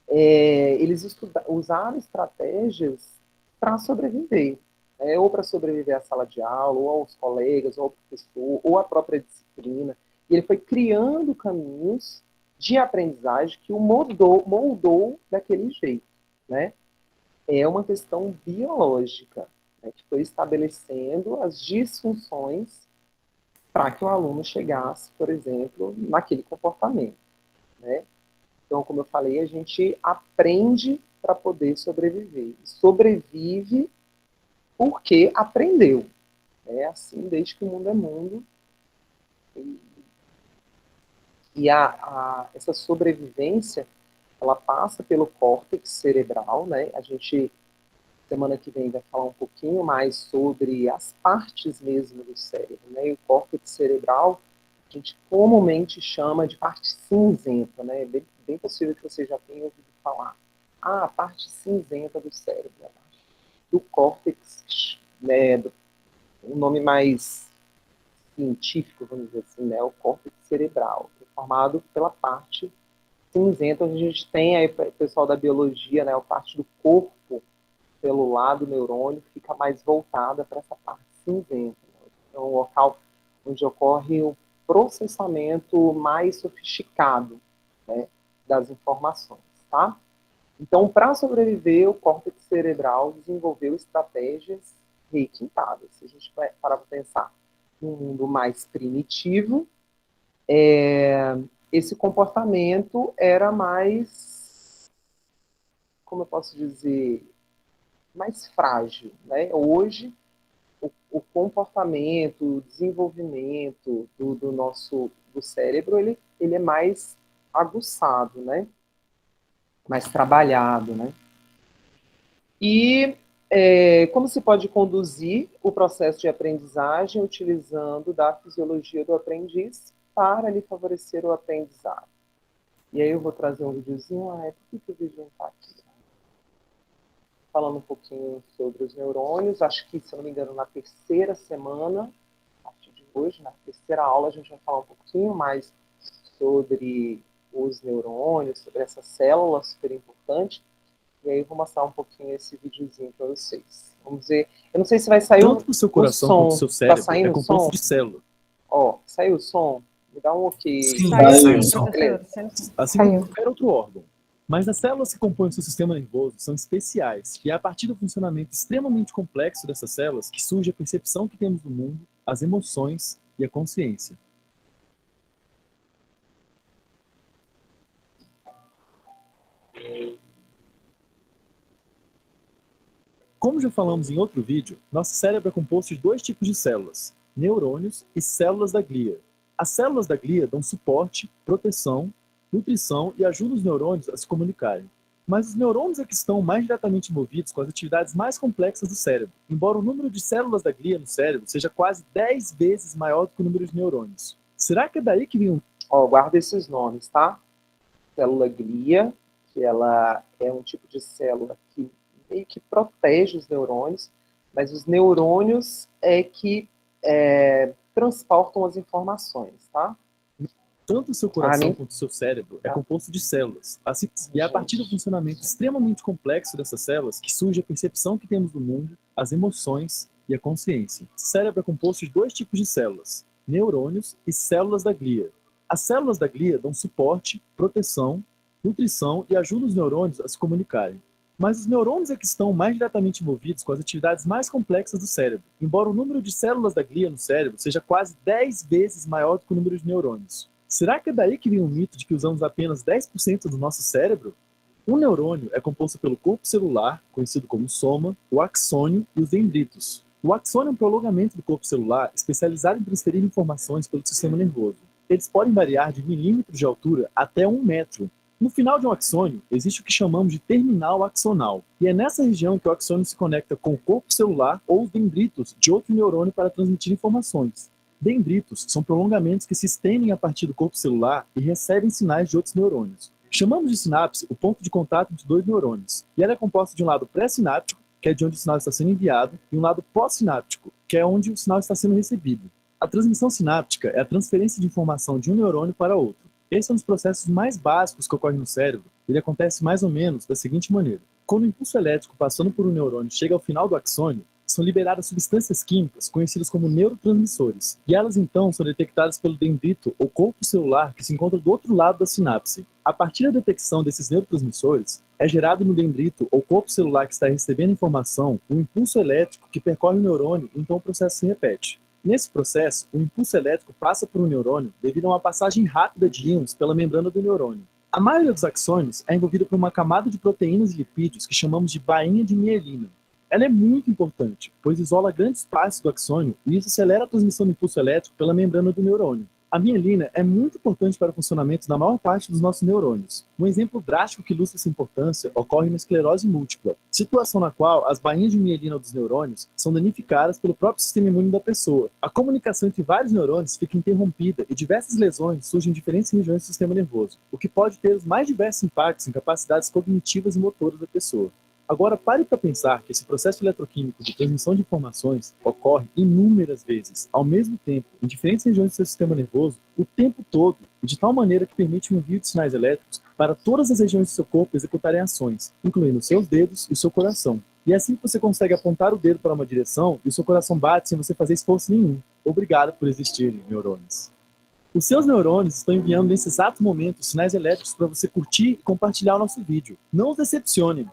S1: Eles usaram estratégias para sobreviver, ou para sobreviver à sala de aula, ou aos colegas, ou ao professor, ou à própria disciplina. E ele foi criando caminhos de aprendizagem que o moldou daquele jeito, né? É uma questão biológica, né, que foi estabelecendo as disfunções para que o aluno chegasse, por exemplo, naquele comportamento, né? Então, como eu falei, a gente aprende para poder sobreviver. Sobrevive porque aprendeu. É assim desde que o mundo é mundo. E essa sobrevivência, ela passa pelo córtex cerebral, né? A gente, semana que vem, vai falar um pouquinho mais sobre as partes mesmo do cérebro, né? E o córtex cerebral, a gente comumente chama de parte cinzenta, né? É bem possível que você já tenha ouvido falar. A parte cinzenta do cérebro, né? Do córtex, né? Um nome mais científico, vamos dizer assim, né? O córtex cerebral, é formado pela parte cinzenta, onde a gente tem aí, o pessoal da biologia, né? A parte do corpo celular do neurônio fica mais voltada para essa parte cinzenta. Né? É um local onde ocorre o processamento mais sofisticado, né, das informações, tá? Então, para sobreviver, o córtex cerebral desenvolveu estratégias requintadas. Se a gente vai parar para pensar num mundo mais primitivo, esse comportamento era mais, como eu posso dizer, mais frágil, né? Hoje, o comportamento, o desenvolvimento do cérebro, ele é mais aguçado, né? Mais trabalhado, né? E como se pode conduzir o processo de aprendizagem utilizando da fisiologia do aprendiz para lhe favorecer o aprendizado? E aí eu vou trazer um videozinho. Por que o vídeo não está aqui? Falando um pouquinho sobre os neurônios. Acho que, se eu não me engano, na terceira semana, a partir de hoje, na terceira aula, a gente vai falar um pouquinho mais sobre os neurônios, sobre essa célula super importante. E aí eu vou mostrar um pouquinho esse videozinho para vocês. Vamos ver. Eu não sei se vai sair
S9: Tanto o seu coração quanto o seu
S1: tá
S9: cérebro
S1: saindo
S9: é
S1: o
S9: composto
S1: som?
S9: de células.
S1: Ó, saiu o som? Me dá um ok.
S9: Sim,
S5: Saiu
S9: saiu o
S5: sim,
S9: som.
S5: professora. Saiu sim.
S9: Assim como qualquer outro órgão. Mas as células que compõem o seu sistema nervoso são especiais, e é a partir do funcionamento extremamente complexo dessas células que surge a percepção que temos do mundo, as emoções e a consciência. Como já falamos em outro vídeo, nosso cérebro é composto de dois tipos de células, neurônios e células da glia. As células da glia dão suporte, proteção, nutrição e ajudam os neurônios a se comunicarem. Mas os neurônios é que estão mais diretamente envolvidos com as atividades mais complexas do cérebro, embora o número de células da glia no cérebro seja quase 10 vezes maior do que o número de neurônios. Será que é daí que vem um...
S1: Ó, guarda esses nomes, tá? Célula glia, que ela é um tipo de célula que meio que protege os neurônios, mas os neurônios é que transportam as informações, tá?
S9: Tanto o seu coração quanto o seu cérebro é composto de células. Assim, e é a partir do funcionamento extremamente complexo dessas células que surge a percepção que temos do mundo, as emoções e a consciência. O cérebro é composto de dois tipos de células, neurônios e células da glia. As células da glia dão suporte, proteção, nutrição e ajudam os neurônios a se comunicarem. Mas os neurônios é que estão mais diretamente envolvidos com as atividades mais complexas do cérebro, embora o número de células da glia no cérebro seja quase 10 vezes maior do que o número de neurônios. Será que é daí que vem o mito de que usamos apenas 10% do nosso cérebro? Um neurônio é composto pelo corpo celular, conhecido como soma, o axônio e os dendritos. O axônio é um prolongamento do corpo celular especializado em transferir informações pelo sistema nervoso. Eles podem variar de milímetros de altura até 1 metro. No final de um axônio, existe o que chamamos de terminal axonal, e é nessa região que o axônio se conecta com o corpo celular ou os dendritos de outro neurônio para transmitir informações. Dendritos são prolongamentos que se estendem a partir do corpo celular e recebem sinais de outros neurônios. Chamamos de sinapse o ponto de contato entre dois neurônios, e ela é composta de um lado pré-sináptico, que é de onde o sinal está sendo enviado, e um lado pós-sináptico, que é onde o sinal está sendo recebido. A transmissão sináptica é a transferência de informação de um neurônio para outro. Esse é um dos processos mais básicos que ocorrem no cérebro. Ele acontece mais ou menos da seguinte maneira. Quando o impulso elétrico passando por um neurônio chega ao final do axônio, são liberadas substâncias químicas conhecidas como neurotransmissores, e elas então são detectadas pelo dendrito ou corpo celular que se encontra do outro lado da sinapse. A partir da detecção desses neurotransmissores, é gerado no dendrito ou corpo celular que está recebendo informação um impulso elétrico que percorre o neurônio, e então o processo se repete. Nesse processo, o impulso elétrico passa por um neurônio devido a uma passagem rápida de íons pela membrana do neurônio. A maioria dos axônios é envolvida por uma camada de proteínas e lipídios que chamamos de bainha de mielina. Ela é muito importante, pois isola grandes partes do axônio e isso acelera a transmissão do impulso elétrico pela membrana do neurônio. A mielina é muito importante para o funcionamento da maior parte dos nossos neurônios. Um exemplo drástico que ilustra essa importância ocorre na esclerose múltipla, situação na qual as bainhas de mielina dos neurônios são danificadas pelo próprio sistema imune da pessoa. A comunicação entre vários neurônios fica interrompida e diversas lesões surgem em diferentes regiões do sistema nervoso, o que pode ter os mais diversos impactos em capacidades cognitivas e motoras da pessoa. Agora, pare para pensar que esse processo eletroquímico de transmissão de informações ocorre inúmeras vezes, ao mesmo tempo, em diferentes regiões do seu sistema nervoso, o tempo todo, e de tal maneira que permite o envio de sinais elétricos para todas as regiões do seu corpo executarem ações, incluindo os seus dedos e o seu coração. E é assim que você consegue apontar o dedo para uma direção e o seu coração bate sem você fazer esforço nenhum. Obrigado por existirem, neurônios. Os seus neurônios estão enviando nesse exato momento sinais elétricos para você curtir e compartilhar o nosso vídeo. Não os decepcione.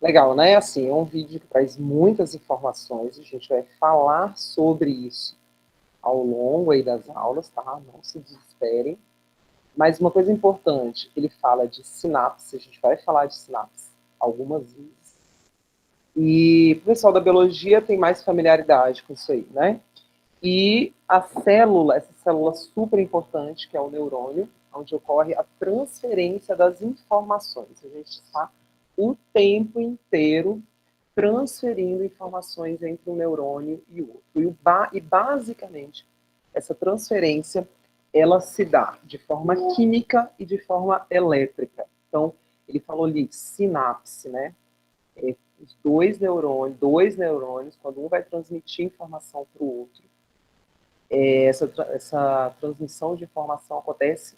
S1: Legal, né? Assim, é um vídeo que traz muitas informações, a gente vai falar sobre isso ao longo aí das aulas, tá? Não se desesperem. Mas uma coisa importante, ele fala de sinapse, a gente vai falar de sinapse algumas vezes. E o pessoal da biologia tem mais familiaridade com isso aí, né? E a célula, essa célula super importante, que é o neurônio, onde ocorre a transferência das informações. A gente está o tempo inteiro transferindo informações entre um neurônio e o outro. E basicamente, essa transferência, ela se dá de forma química e de forma elétrica. Então, ele falou ali, sinapse, né? Os dois neurônios, quando um vai transmitir informação para o outro, essa transmissão de informação acontece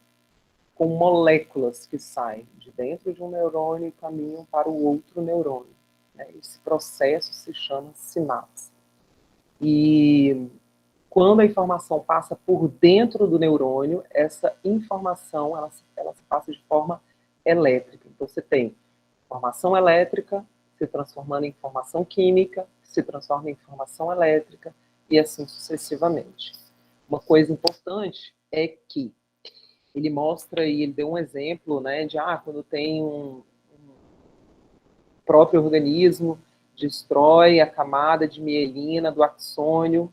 S1: com moléculas que saem de dentro de um neurônio e caminham para o outro neurônio, né? Esse processo se chama sinapse. E quando a informação passa por dentro do neurônio, essa informação ela se passa de forma elétrica. Então você tem informação elétrica se transformando em informação química, se transforma em informação elétrica e assim sucessivamente. Uma coisa importante é que ele mostra e ele deu um exemplo, né, de quando tem um próprio organismo destrói a camada de mielina do axônio,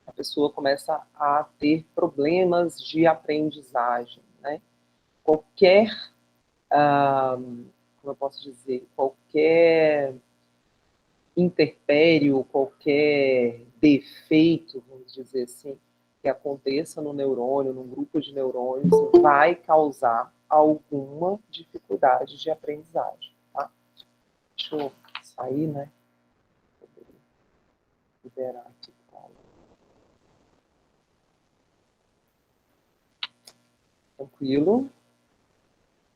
S1: a pessoa começa a ter problemas de aprendizagem, né? Qualquer, como eu posso dizer, qualquer interpério, qualquer defeito, vamos dizer assim, que aconteça no neurônio, num grupo de neurônios, vai causar alguma dificuldade de aprendizagem, tá? Deixa eu sair, né? Liberar aqui. Tranquilo.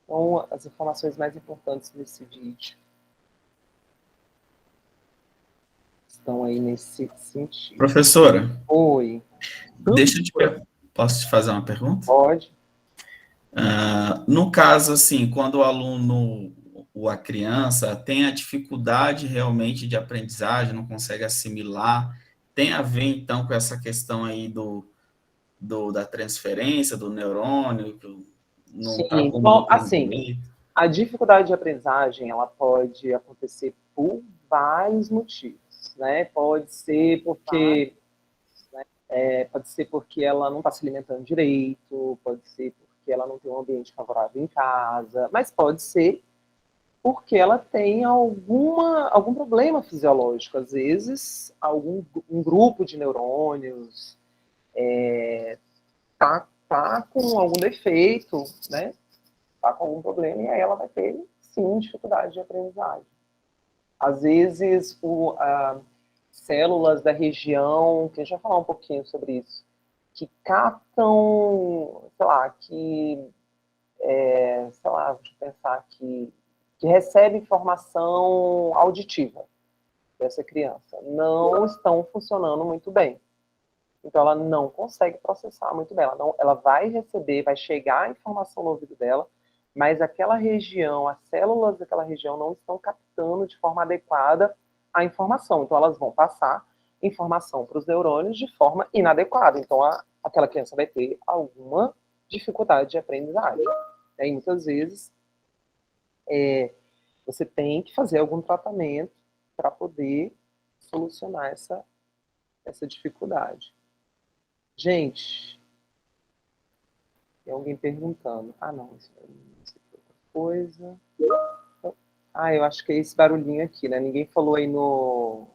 S1: Então, as informações mais importantes desse vídeo estão aí nesse sentido.
S2: Professora.
S1: Oi.
S2: Posso te fazer uma pergunta?
S1: Pode.
S2: No caso, assim, quando o aluno ou a criança tem a dificuldade realmente de aprendizagem, não consegue assimilar, tem a ver, então, com essa questão aí da transferência do neurônio, que não está
S1: Bom, assim, a dificuldade de aprendizagem, ela pode acontecer por vários motivos, né? Pode ser porque ela não está se alimentando direito, pode ser porque ela não tem um ambiente favorável em casa, mas pode ser porque ela tem algum problema fisiológico. Às vezes, um grupo de neurônios tá com algum defeito, né? Tá com algum problema, e aí ela vai ter, sim, dificuldade de aprendizagem. Às vezes, células da região, que a gente vai falar um pouquinho sobre isso, que captam, deixa eu pensar aqui, que recebe informação auditiva dessa criança, não estão funcionando muito bem. Então, ela não consegue processar muito bem. Ela vai receber, vai chegar a informação no ouvido dela, mas aquela região, as células daquela região não estão captando de forma adequada a informação. Então, elas vão passar informação para os neurônios de forma inadequada. Então, aquela criança vai ter alguma dificuldade de aprendizagem. E muitas vezes, você tem que fazer algum tratamento para poder solucionar essa dificuldade. Gente, tem alguém perguntando. Não, isso é outra coisa. Eu acho que é esse barulhinho aqui, né? Ninguém falou aí no...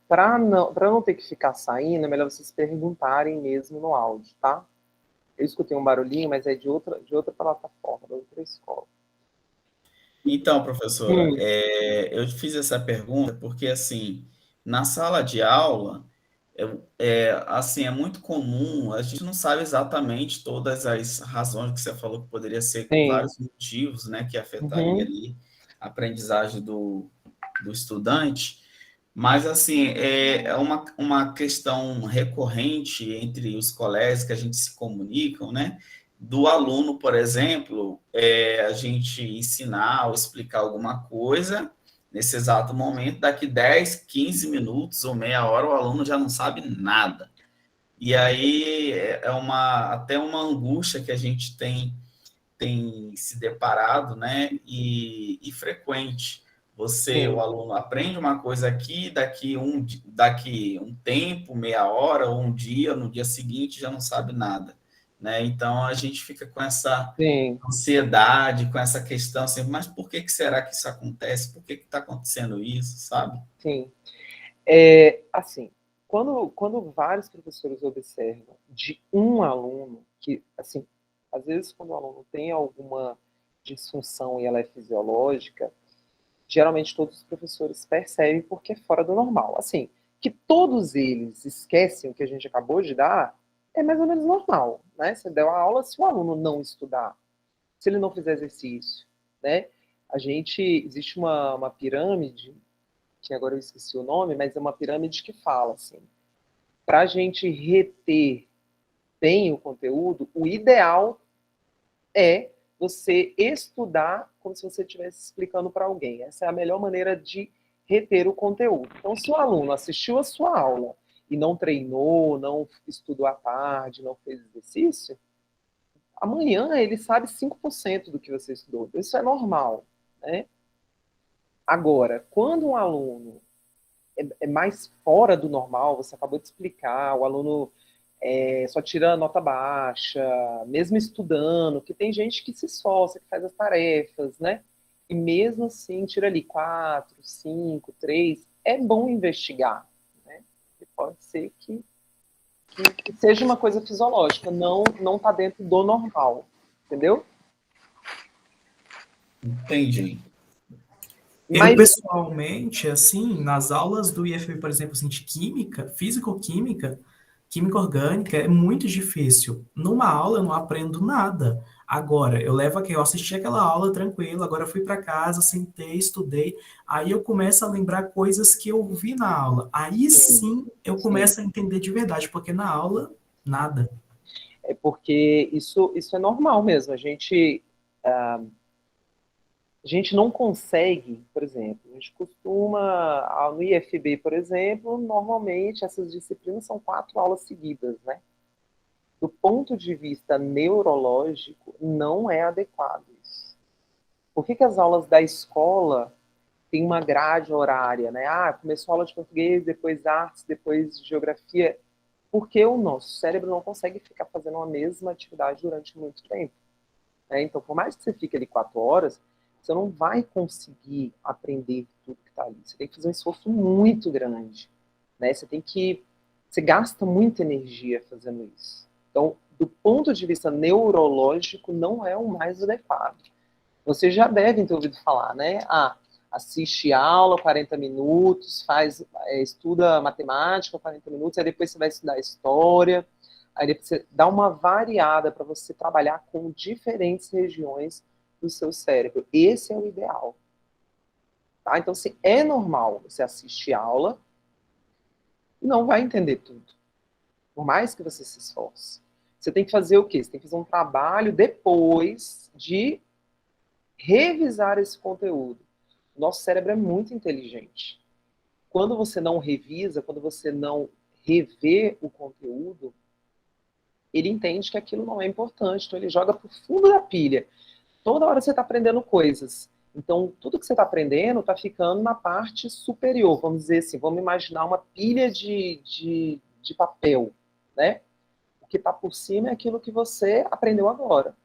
S1: Para não ter que ficar saindo, é melhor vocês perguntarem mesmo no áudio, tá? Eu escutei um barulhinho, mas é de outra plataforma, de outra escola.
S2: Então, professora, eu fiz essa pergunta porque, assim, na sala de aula, assim, é muito comum, a gente não sabe exatamente todas as razões que você falou, que poderia ser vários motivos, né, que afetaria ali a aprendizagem do estudante, mas, assim, é uma questão recorrente entre os colégios que a gente se comunicam, né, do aluno, por exemplo, a gente ensinar ou explicar alguma coisa, nesse exato momento, daqui 10, 15 minutos ou meia hora, o aluno já não sabe nada. E aí até uma angústia que a gente tem se deparado, né, e frequente. O aluno aprende uma coisa aqui, daqui um tempo, meia hora ou um dia, no dia seguinte já não sabe nada. Né? Então, a gente fica com essa ansiedade, com essa questão, assim, mas por que será que isso acontece? Por que está acontecendo isso, sabe?
S1: Sim. Assim, quando vários professores observam de um aluno, que, assim, às vezes quando o aluno tem alguma disfunção e ela é fisiológica, geralmente todos os professores percebem porque é fora do normal. Assim, que todos eles esquecem o que a gente acabou de dar, é mais ou menos normal, né? Você deu a aula, se o aluno não estudar, se ele não fizer exercício, né? Existe uma pirâmide, que agora eu esqueci o nome, mas é uma pirâmide que fala assim, para a gente reter bem o conteúdo, o ideal é você estudar como se você estivesse explicando para alguém. Essa é a melhor maneira de reter o conteúdo. Então, se o aluno assistiu a sua aula e não treinou, não estudou à tarde, não fez exercício, amanhã ele sabe 5% do que você estudou. Isso é normal, né? Agora, quando um aluno é mais fora do normal, você acabou de explicar, o aluno só tira nota baixa, mesmo estudando, que tem gente que se esforça, que faz as tarefas, né? E mesmo assim tira ali 4, 5, 3, é bom investigar, né? E pode ser que seja uma coisa fisiológica, não está dentro do normal, entendeu?
S2: Entendi.
S10: Eu, pessoalmente, assim, nas aulas do IFB, por exemplo, assim, de química, físico-química, química orgânica, é muito difícil. Numa aula eu não aprendo nada. Agora, eu assisti aquela aula tranquilo, agora eu fui para casa, sentei, estudei, aí eu começo a lembrar coisas que eu vi na aula. Aí sim eu começo a entender de verdade, porque na aula, nada.
S1: É porque isso é normal mesmo. A gente não consegue, por exemplo, a gente costuma, no IFB, por exemplo, normalmente essas disciplinas são 4 aulas seguidas, né? Do ponto de vista neurológico, não é adequado isso. Por que as aulas da escola têm uma grade horária, né? Começou a aula de português, depois artes, depois geografia. Porque o nosso cérebro não consegue ficar fazendo a mesma atividade durante muito tempo, né? Então, por mais que você fique ali 4 horas, você não vai conseguir aprender tudo que está ali. Você tem que fazer um esforço muito grande, né? Você gasta muita energia fazendo isso. Então, do ponto de vista neurológico, não é o mais adequado. Vocês já devem ter ouvido falar, né? Assiste aula 40 minutos, estuda matemática 40 minutos, aí depois você vai estudar história, aí depois você dá uma variada para você trabalhar com diferentes regiões do seu cérebro. Esse é o ideal. Tá? Então, se é normal você assistir aula, não vai entender tudo. Por mais que você se esforce. Você tem que fazer o quê? Você tem que fazer um trabalho depois de revisar esse conteúdo. O nosso cérebro é muito inteligente. Quando você não revisa, quando você não revê o conteúdo, ele entende que aquilo não é importante, então ele joga para o fundo da pilha. Toda hora você está aprendendo coisas. Então, tudo que você está aprendendo está ficando na parte superior, vamos dizer assim. Vamos imaginar uma pilha de papel, né? O que está por cima é aquilo que você aprendeu agora.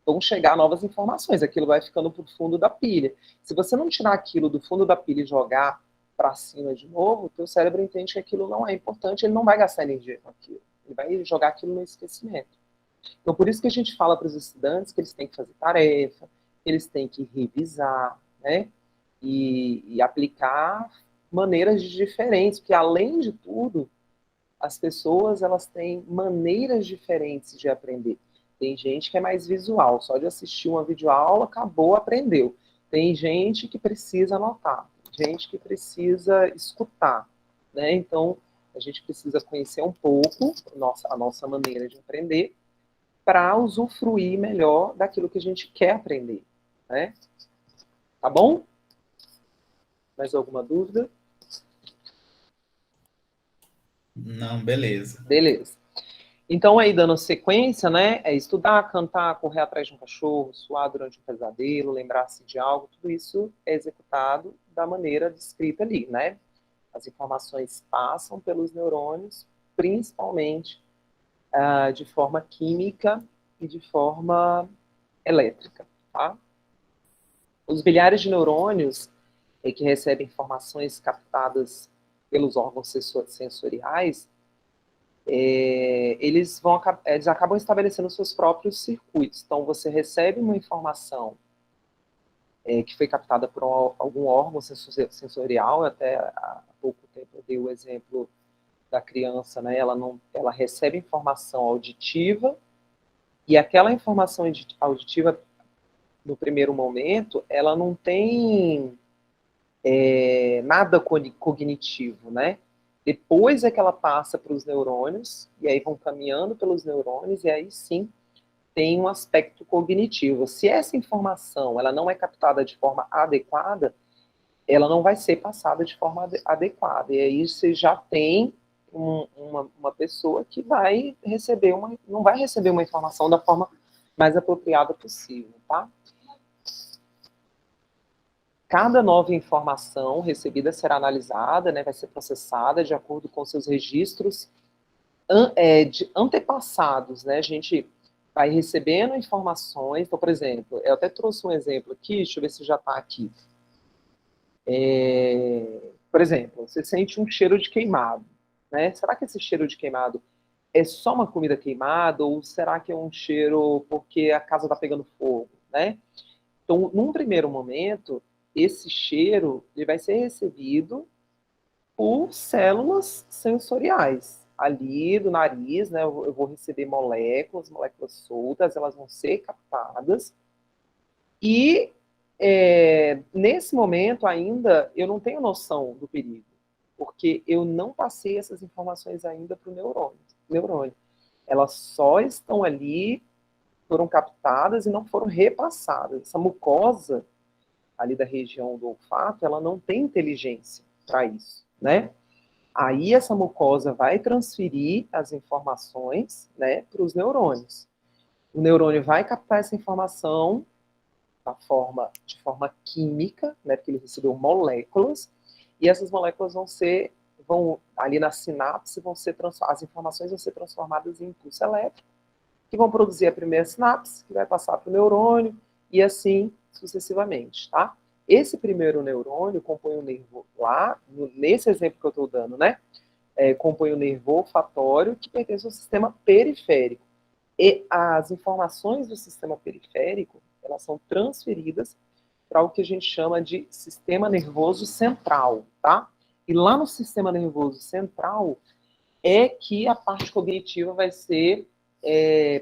S1: Vão chegar novas informações, aquilo vai ficando para o fundo da pilha. Se você não tirar aquilo do fundo da pilha e jogar para cima de novo, o teu cérebro entende que aquilo não é importante, ele não vai gastar energia com aquilo. Ele vai jogar aquilo no esquecimento. Então, por isso que a gente fala para os estudantes que eles têm que fazer tarefa, que eles têm que revisar, né? E aplicar maneiras diferentes, porque, além de tudo, as pessoas elas têm maneiras diferentes de aprender. Tem gente que é mais visual, só de assistir uma videoaula, acabou, aprendeu. Tem gente que precisa anotar, gente que precisa escutar, né? Então, a gente precisa conhecer um pouco a nossa maneira de aprender, para usufruir melhor daquilo que a gente quer aprender, né? Tá bom? Mais alguma dúvida?
S2: Não, beleza.
S1: Beleza. Então, aí, dando sequência, né? É estudar, cantar, correr atrás de um cachorro, suar durante um pesadelo, lembrar-se de algo, tudo isso é executado da maneira descrita ali, né? As informações passam pelos neurônios, principalmente de forma química e de forma elétrica, tá? Os bilhares de neurônios que recebem informações captadas pelos órgãos sensoriais, eles acabam estabelecendo seus próprios circuitos. Então, você recebe uma informação que foi captada por algum órgão sensorial, até há pouco tempo eu dei o exemplo da criança, né, ela recebe informação auditiva, e aquela informação auditiva, no primeiro momento, ela não tem nada cognitivo, né? Depois é que ela passa para os neurônios, e aí vão caminhando pelos neurônios, e aí sim tem um aspecto cognitivo. Se essa informação ela não é captada de forma adequada, ela não vai ser passada de forma adequada. E aí você já tem uma pessoa que vai receber não vai receber uma informação da forma mais apropriada possível, tá? Cada nova informação recebida será analisada, né, vai ser processada de acordo com seus registros antepassados, né? A gente vai recebendo informações. Então, por exemplo, eu até trouxe um exemplo aqui, deixa eu ver se já está aqui. Por exemplo, você sente um cheiro de queimado, né? Será que esse cheiro de queimado é só uma comida queimada, ou será que é um cheiro porque a casa está pegando fogo, né? Então, num primeiro momento, esse cheiro ele vai ser recebido por células sensoriais. Ali do nariz, né, eu vou receber moléculas soltas, elas vão ser captadas. E nesse momento ainda, eu não tenho noção do perigo, porque eu não passei essas informações ainda para o neurônio. Elas só estão ali, foram captadas e não foram repassadas. Essa mucosa ali da região do olfato, ela não tem inteligência para isso, né? Aí essa mucosa vai transferir as informações, né, para os neurônios. O neurônio vai captar essa informação de forma química, né, porque ele recebeu moléculas, e essas moléculas vão ali na sinapse, as informações vão ser transformadas em impulso elétrico, que vão produzir a primeira sinapse, que vai passar para o neurônio, e assim sucessivamente, tá? Esse primeiro neurônio compõe o nervo lá, nesse exemplo que eu estou dando, né? Compõe o nervo olfatório, que pertence ao sistema periférico. E as informações do sistema periférico, elas são transferidas para o que a gente chama de sistema nervoso central, tá? E lá no sistema nervoso central é que a parte cognitiva vai ser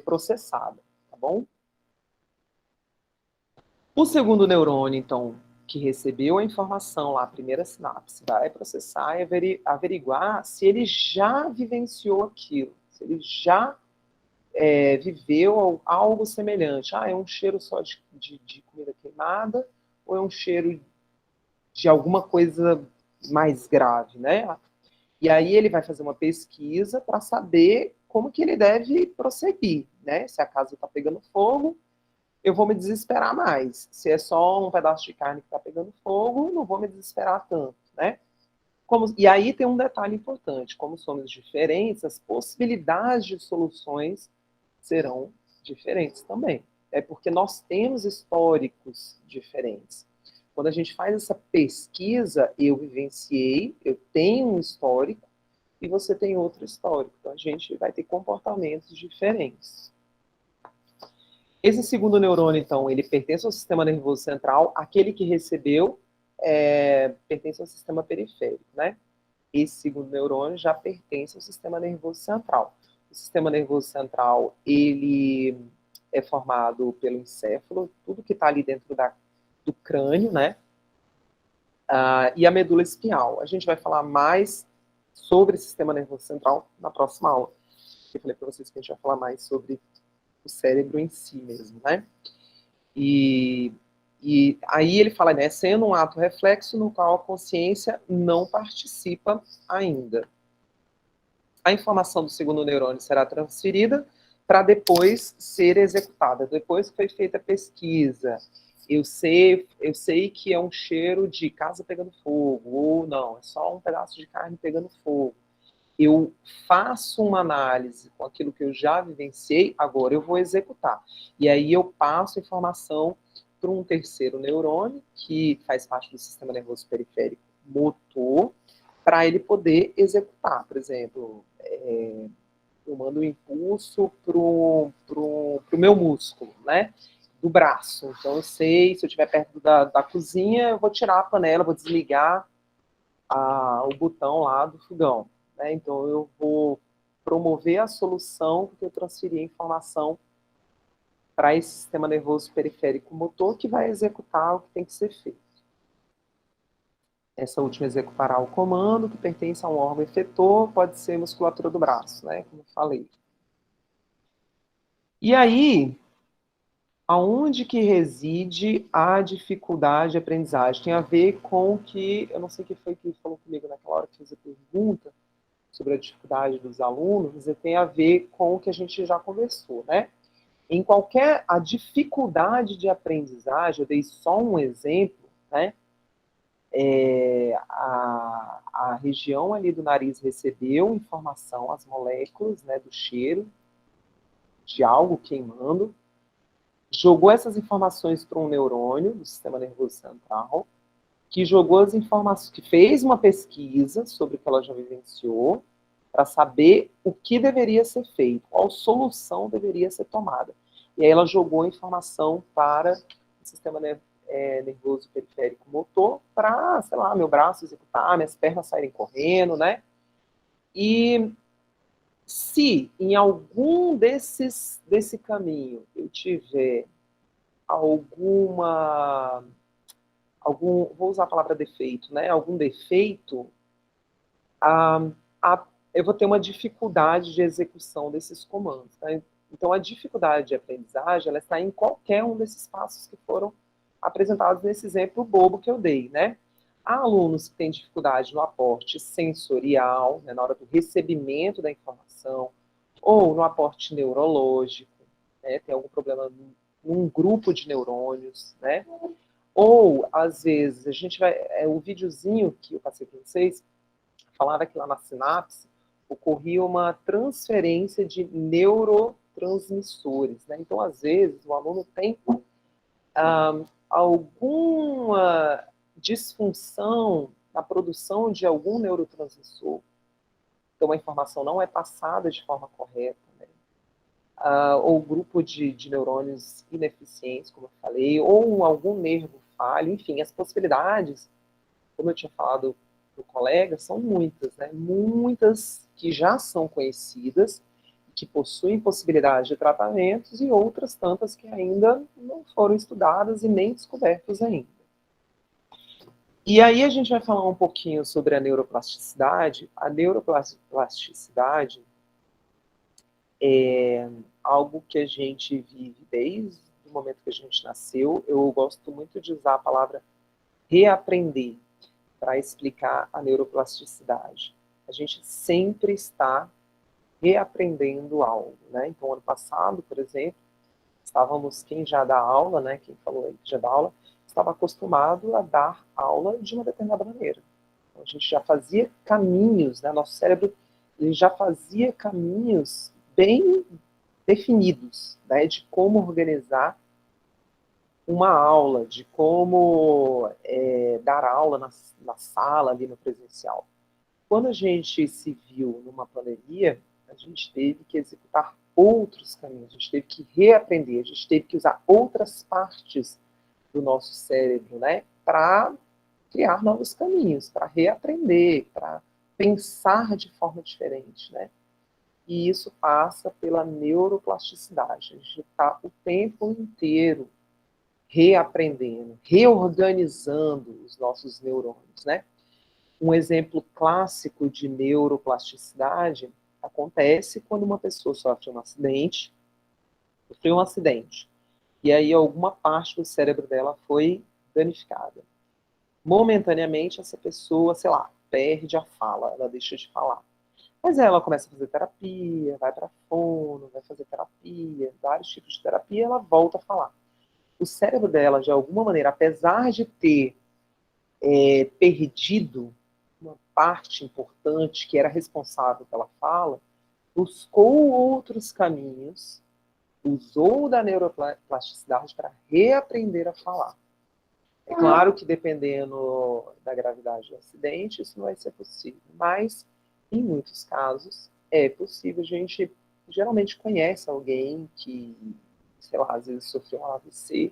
S1: processada, tá bom? O segundo neurônio, então, que recebeu a informação lá, a primeira sinapse, vai processar e averiguar se ele já vivenciou aquilo, se ele já viveu algo semelhante. É um cheiro só de comida queimada, ou é um cheiro de alguma coisa mais grave, né? E aí ele vai fazer uma pesquisa para saber como que ele deve prosseguir, né? Se a casa está pegando fogo, eu vou me desesperar mais. Se é só um pedaço de carne que está pegando fogo, não vou me desesperar tanto, né? E aí tem um detalhe importante. Como somos diferentes, as possibilidades de soluções serão diferentes também. É porque nós temos históricos diferentes. Quando a gente faz essa pesquisa, eu vivenciei, eu tenho um histórico, e você tem outro histórico. Então a gente vai ter comportamentos diferentes. Esse segundo neurônio, então, ele pertence ao sistema nervoso central, aquele que recebeu pertence ao sistema periférico, né? Esse segundo neurônio já pertence ao sistema nervoso central. O sistema nervoso central, ele é formado pelo encéfalo, tudo que está ali dentro do crânio, né? E a medula espinhal. A gente vai falar mais sobre o sistema nervoso central na próxima aula. Eu falei para vocês que a gente vai falar mais sobre o cérebro em si mesmo, né? E aí ele fala, né, sendo um ato reflexo no qual a consciência não participa ainda. A informação do segundo neurônio será transferida para depois ser executada. Depois que foi feita a pesquisa, eu sei que é um cheiro de casa pegando fogo, ou não, é só um pedaço de carne pegando fogo. Eu faço uma análise com aquilo que eu já vivenciei, agora eu vou executar. E aí eu passo a informação para um terceiro neurônio, que faz parte do sistema nervoso periférico motor, para ele poder executar. Por exemplo, eu mando um impulso para o meu músculo, né? Do braço. Então eu sei, se eu estiver perto da cozinha, eu vou tirar a panela, vou desligar o botão lá do fogão, né? Então, eu vou promover a solução porque eu transferi a informação para esse sistema nervoso periférico motor que vai executar o que tem que ser feito. Essa última executará o comando que pertence a um órgão efetor, pode ser musculatura do braço, né? Como eu falei. E aí, aonde que reside a dificuldade de aprendizagem? Tem a ver com o que, eu não sei quem foi que falou comigo naquela hora que fez a pergunta sobre a dificuldade dos alunos, mas tem a ver com o que a gente já conversou, né? Em qualquer, a dificuldade de aprendizagem, eu dei só um exemplo, né? A região ali do nariz recebeu informação, as moléculas, né, do cheiro, de algo queimando, jogou essas informações para um neurônio do sistema nervoso central, que jogou as informações, que fez uma pesquisa sobre o que ela já vivenciou, para saber o que deveria ser feito, qual solução deveria ser tomada. E aí ela jogou a informação para o sistema nervoso periférico motor, para, sei lá, meu braço executar, minhas pernas saírem correndo, né? E se em algum desse caminho eu tiver vou usar a palavra defeito, né? Algum defeito, eu vou ter uma dificuldade de execução desses comandos. Tá? Então, a dificuldade de aprendizagem, ela está em qualquer um desses passos que foram apresentados nesse exemplo bobo que eu dei, né? Há alunos que têm dificuldade no aporte sensorial, né, na hora do recebimento da informação, ou no aporte neurológico, né, tem algum problema num grupo de neurônios, né? Ou, às vezes, a gente vai... o videozinho que eu passei para vocês falava que lá na sinapse ocorria uma transferência de neurotransmissores, né? Então, às vezes, o aluno tem alguma disfunção na produção de algum neurotransmissor, então a informação não é passada de forma correta, né? Ou grupo de neurônios ineficientes, como eu falei, ou algum nervo falho, enfim, as possibilidades, como eu tinha falado para o colega, são muitas, né? Muitas que já são conhecidas, que possuem possibilidade de tratamentos, e outras tantas que ainda não foram estudadas e nem descobertas ainda. E aí a gente vai falar um pouquinho sobre a neuroplasticidade. A neuroplasticidade é algo que a gente vive desde o momento que a gente nasceu. Eu gosto muito de usar a palavra reaprender para explicar a neuroplasticidade. A gente sempre está reaprendendo algo, né? Então, ano passado, por exemplo, estávamos, quem já dá aula, né? Quem falou aí que já dá aula, estava acostumado a dar aula de uma determinada maneira. Então, a gente já fazia caminhos, né? Nosso cérebro ele já fazia caminhos bem definidos, né? De como organizar uma aula, de como dar aula na sala, ali no presencial. Quando a gente se viu numa pandemia, a gente teve que executar outros caminhos, a gente teve que reaprender, a gente teve que usar outras partes do nosso cérebro, né, para criar novos caminhos, para reaprender, para pensar de forma diferente, né. E isso passa pela neuroplasticidade. A gente está o tempo inteiro reaprendendo, reorganizando os nossos neurônios, né. Um exemplo clássico de neuroplasticidade acontece quando uma pessoa sofreu um acidente, e aí alguma parte do cérebro dela foi danificada. Momentaneamente, essa pessoa, sei lá, perde a fala, ela deixa de falar. Mas aí ela começa a fazer terapia, vai para fono, vai fazer terapia, vários tipos de terapia, ela volta a falar. O cérebro dela, de alguma maneira, apesar de ter perdido uma parte importante que era responsável pela fala, buscou outros caminhos, usou da neuroplasticidade para reaprender a falar. É claro que dependendo da gravidade do acidente, isso não vai ser possível, mas em muitos casos é possível. A gente geralmente conhece alguém que, sei lá, às vezes sofreu um AVC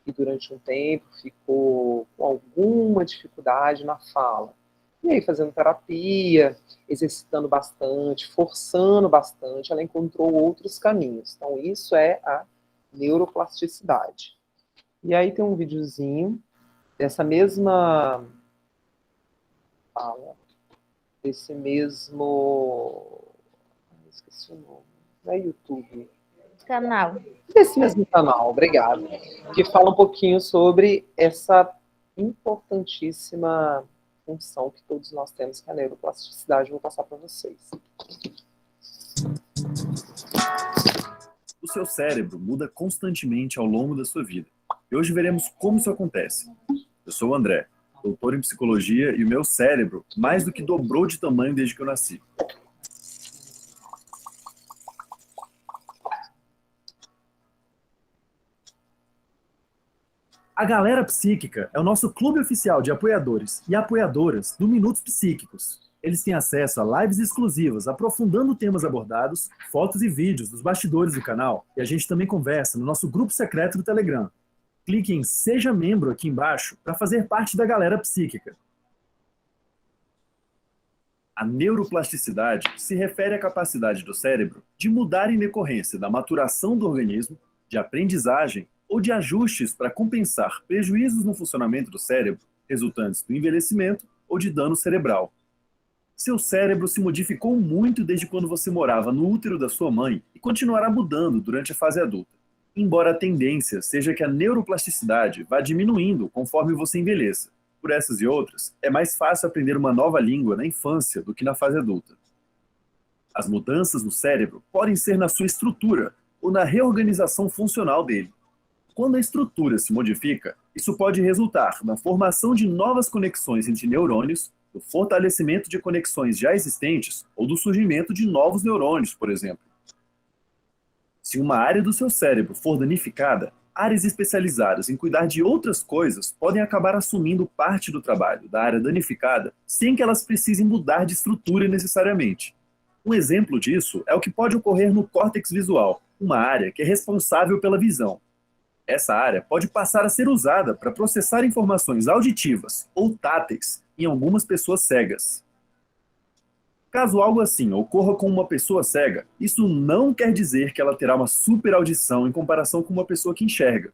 S1: e durante um tempo ficou com alguma dificuldade na fala. E aí, fazendo terapia, exercitando bastante, forçando bastante, ela encontrou outros caminhos. Então, isso é a neuroplasticidade. E aí tem um videozinho dessa mesma fala, desse mesmo... esqueci o nome. Não é YouTube.
S8: Canal.
S1: Desse mesmo canal, obrigado. Que fala um pouquinho sobre essa importantíssima função que todos nós temos, que é a neuroplasticidade. Vou passar para vocês.
S9: O seu cérebro muda constantemente ao longo da sua vida. E hoje veremos como isso acontece. Eu sou o André, doutor em psicologia, e o meu cérebro mais do que dobrou de tamanho desde que eu nasci. A Galera Psíquica é o nosso clube oficial de apoiadores e apoiadoras do Minutos Psíquicos. Eles têm acesso a lives exclusivas, aprofundando temas abordados, fotos e vídeos dos bastidores do canal, e a gente também conversa no nosso grupo secreto do Telegram. Clique em Seja Membro aqui embaixo para fazer parte da Galera Psíquica. A neuroplasticidade se refere à capacidade do cérebro de mudar em decorrência da maturação do organismo, de aprendizagem ou de ajustes para compensar prejuízos no funcionamento do cérebro resultantes do envelhecimento ou de dano cerebral. Seu cérebro se modificou muito desde quando você morava no útero da sua mãe e continuará mudando durante a fase adulta, embora a tendência seja que a neuroplasticidade vá diminuindo conforme você envelheça. Por essas e outras, é mais fácil aprender uma nova língua na infância do que na fase adulta. As mudanças no cérebro podem ser na sua estrutura ou na reorganização funcional dele. Quando a estrutura se modifica, isso pode resultar na formação de novas conexões entre neurônios, do fortalecimento de conexões já existentes ou do surgimento de novos neurônios, por exemplo. Se uma área do seu cérebro for danificada, áreas especializadas em cuidar de outras coisas podem acabar assumindo parte do trabalho da área danificada sem que elas precisem mudar de estrutura necessariamente. Um exemplo disso é o que pode ocorrer no córtex visual, uma área que é responsável pela visão. Essa área pode passar a ser usada para processar informações auditivas ou táteis em algumas pessoas cegas. Caso algo assim ocorra com uma pessoa cega, isso não quer dizer que ela terá uma super audição em comparação com uma pessoa que enxerga.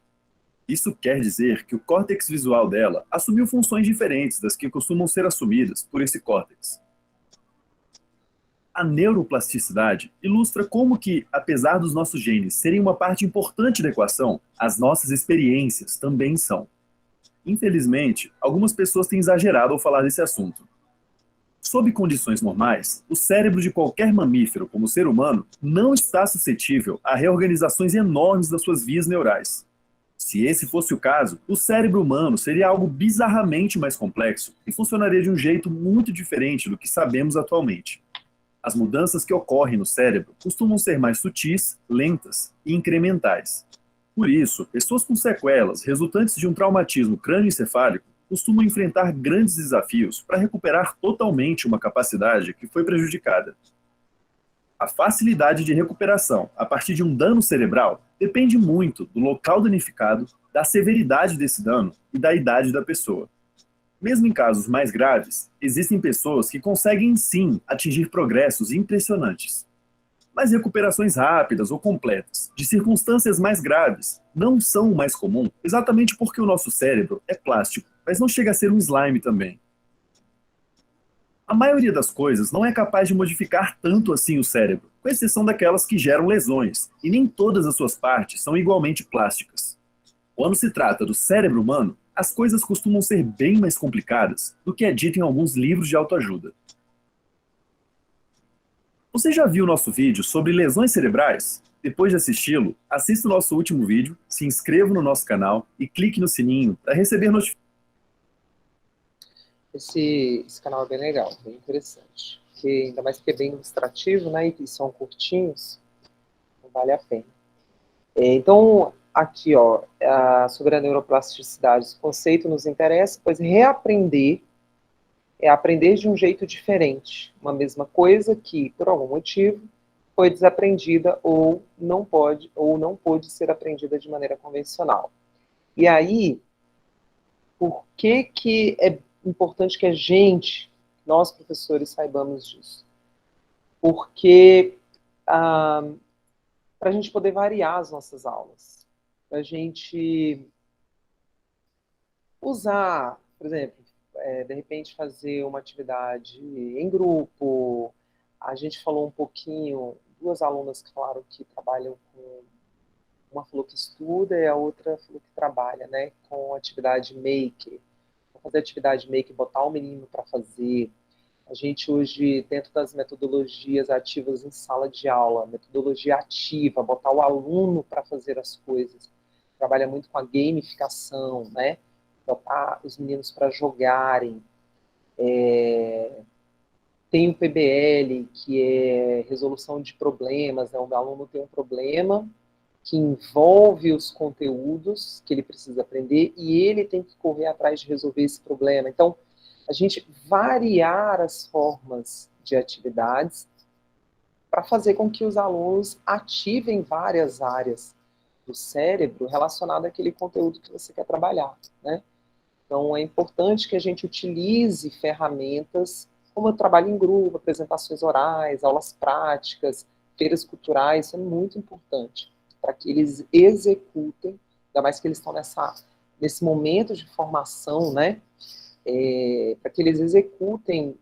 S9: Isso quer dizer que o córtex visual dela assumiu funções diferentes das que costumam ser assumidas por esse córtex. A neuroplasticidade ilustra como que, apesar dos nossos genes serem uma parte importante da equação, as nossas experiências também são. Infelizmente, algumas pessoas têm exagerado ao falar desse assunto. Sob condições normais, o cérebro de qualquer mamífero, como o ser humano, não está suscetível a reorganizações enormes das suas vias neurais. Se esse fosse o caso, o cérebro humano seria algo bizarramente mais complexo e funcionaria de um jeito muito diferente do que sabemos atualmente. As mudanças que ocorrem no cérebro costumam ser mais sutis, lentas e incrementais. Por isso, pessoas com sequelas resultantes de um traumatismo crânioencefálico costumam enfrentar grandes desafios para recuperar totalmente uma capacidade que foi prejudicada. A facilidade de recuperação a partir de um dano cerebral depende muito do local danificado, da severidade desse dano e da idade da pessoa. Mesmo em casos mais graves, existem pessoas que conseguem sim atingir progressos impressionantes. Mas recuperações rápidas ou completas de circunstâncias mais graves não são o mais comum, exatamente porque o nosso cérebro é plástico, mas não chega a ser um slime também. A maioria das coisas não é capaz de modificar tanto assim o cérebro, com exceção daquelas que geram lesões, e nem todas as suas partes são igualmente plásticas. Quando se trata do cérebro humano, as coisas costumam ser bem mais complicadas do que é dito em alguns livros de autoajuda. Você já viu nosso vídeo sobre lesões cerebrais? Depois de assisti-lo, assista o nosso último vídeo, se inscreva no nosso canal e clique no sininho para receber notificações.
S1: Esse canal é bem legal, bem interessante. Porque, ainda mais que é bem ilustrativo, né? E são curtinhos, então vale a pena. Então, aqui, ó, sobre a neuroplasticidade, esse conceito nos interessa, pois reaprender é aprender de um jeito diferente. Uma mesma coisa que, por algum motivo, foi desaprendida ou não pôde ser aprendida de maneira convencional. E aí, por que é importante que a gente nós, professores, saibamos disso. Porque para a gente poder variar as nossas aulas, para a gente usar, por exemplo, de repente fazer uma atividade em grupo. A gente falou um pouquinho, duas alunas que falaram que trabalham com, uma falou que estuda e a outra falou que trabalha, né, com atividade maker. Fazer atividade maker, botar o menino para fazer. A gente hoje, dentro das metodologias ativas em sala de aula, metodologia ativa, botar o aluno para fazer as coisas. Trabalha muito com a gamificação, né? Botar os meninos para jogarem. Tem o PBL, que é resolução de problemas, né? O aluno tem um problema que envolve os conteúdos que ele precisa aprender e ele tem que correr atrás de resolver esse problema. Então, a gente variar as formas de atividades para fazer com que os alunos ativem várias áreas do cérebro relacionadas àquele conteúdo que você quer trabalhar, né? Então, é importante que a gente utilize ferramentas como o trabalho em grupo, apresentações orais, aulas práticas, feiras culturais, isso é muito importante para que eles executem, ainda mais que eles estão nesse momento de formação, né? Para que eles executem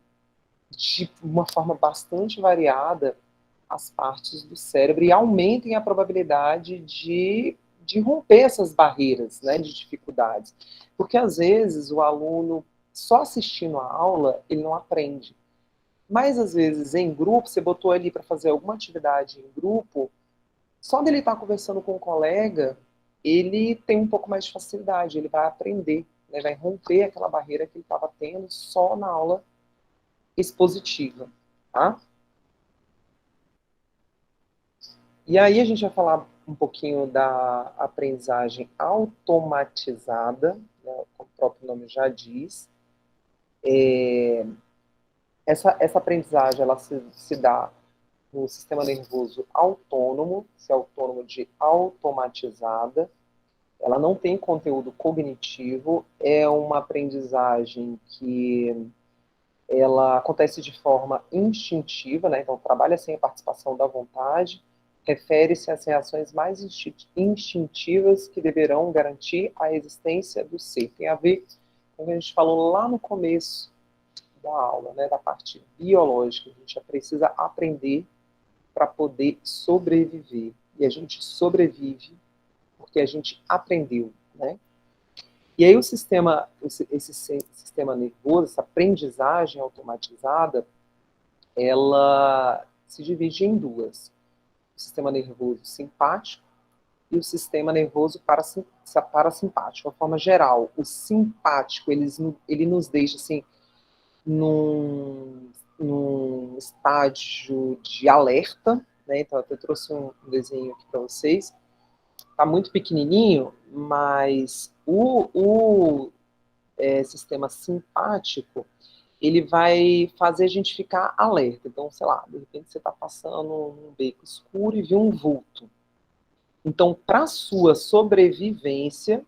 S1: de uma forma bastante variada as partes do cérebro e aumentem a probabilidade de romper essas barreiras, né, de dificuldades. Porque, às vezes, o aluno, só assistindo a aula, ele não aprende. Mas, às vezes, em grupo, você botou ali para fazer alguma atividade em grupo, só dele estar conversando com um colega, ele tem um pouco mais de facilidade, ele vai aprender, né, vai romper aquela barreira que ele estava tendo só na aula expositiva, tá? E aí a gente vai falar um pouquinho da aprendizagem automatizada, né, como o próprio nome já diz. Essa aprendizagem ela se dá no sistema nervoso autônomo, se é autônomo de automatizada. Ela não tem conteúdo cognitivo, é uma aprendizagem que ela acontece de forma instintiva, né? Então trabalha sem a participação da vontade, refere-se às reações mais instintivas que deverão garantir a existência do ser. Tem a ver com o que a gente falou lá no começo da aula, né? Da parte biológica. A gente precisa aprender para poder sobreviver. E a gente sobrevive porque a gente aprendeu, né? E aí esse sistema nervoso, essa aprendizagem automatizada, ela se divide em duas. O sistema nervoso simpático e o sistema nervoso parasimpático. De uma forma geral, o simpático, ele nos deixa assim, num estágio de alerta, né? Então, eu até trouxe um desenho aqui para vocês. Está muito pequenininho, mas o sistema simpático, ele vai fazer a gente ficar alerta. Então, sei lá, de repente você está passando um beco escuro e viu um vulto. Então, para sua sobrevivência,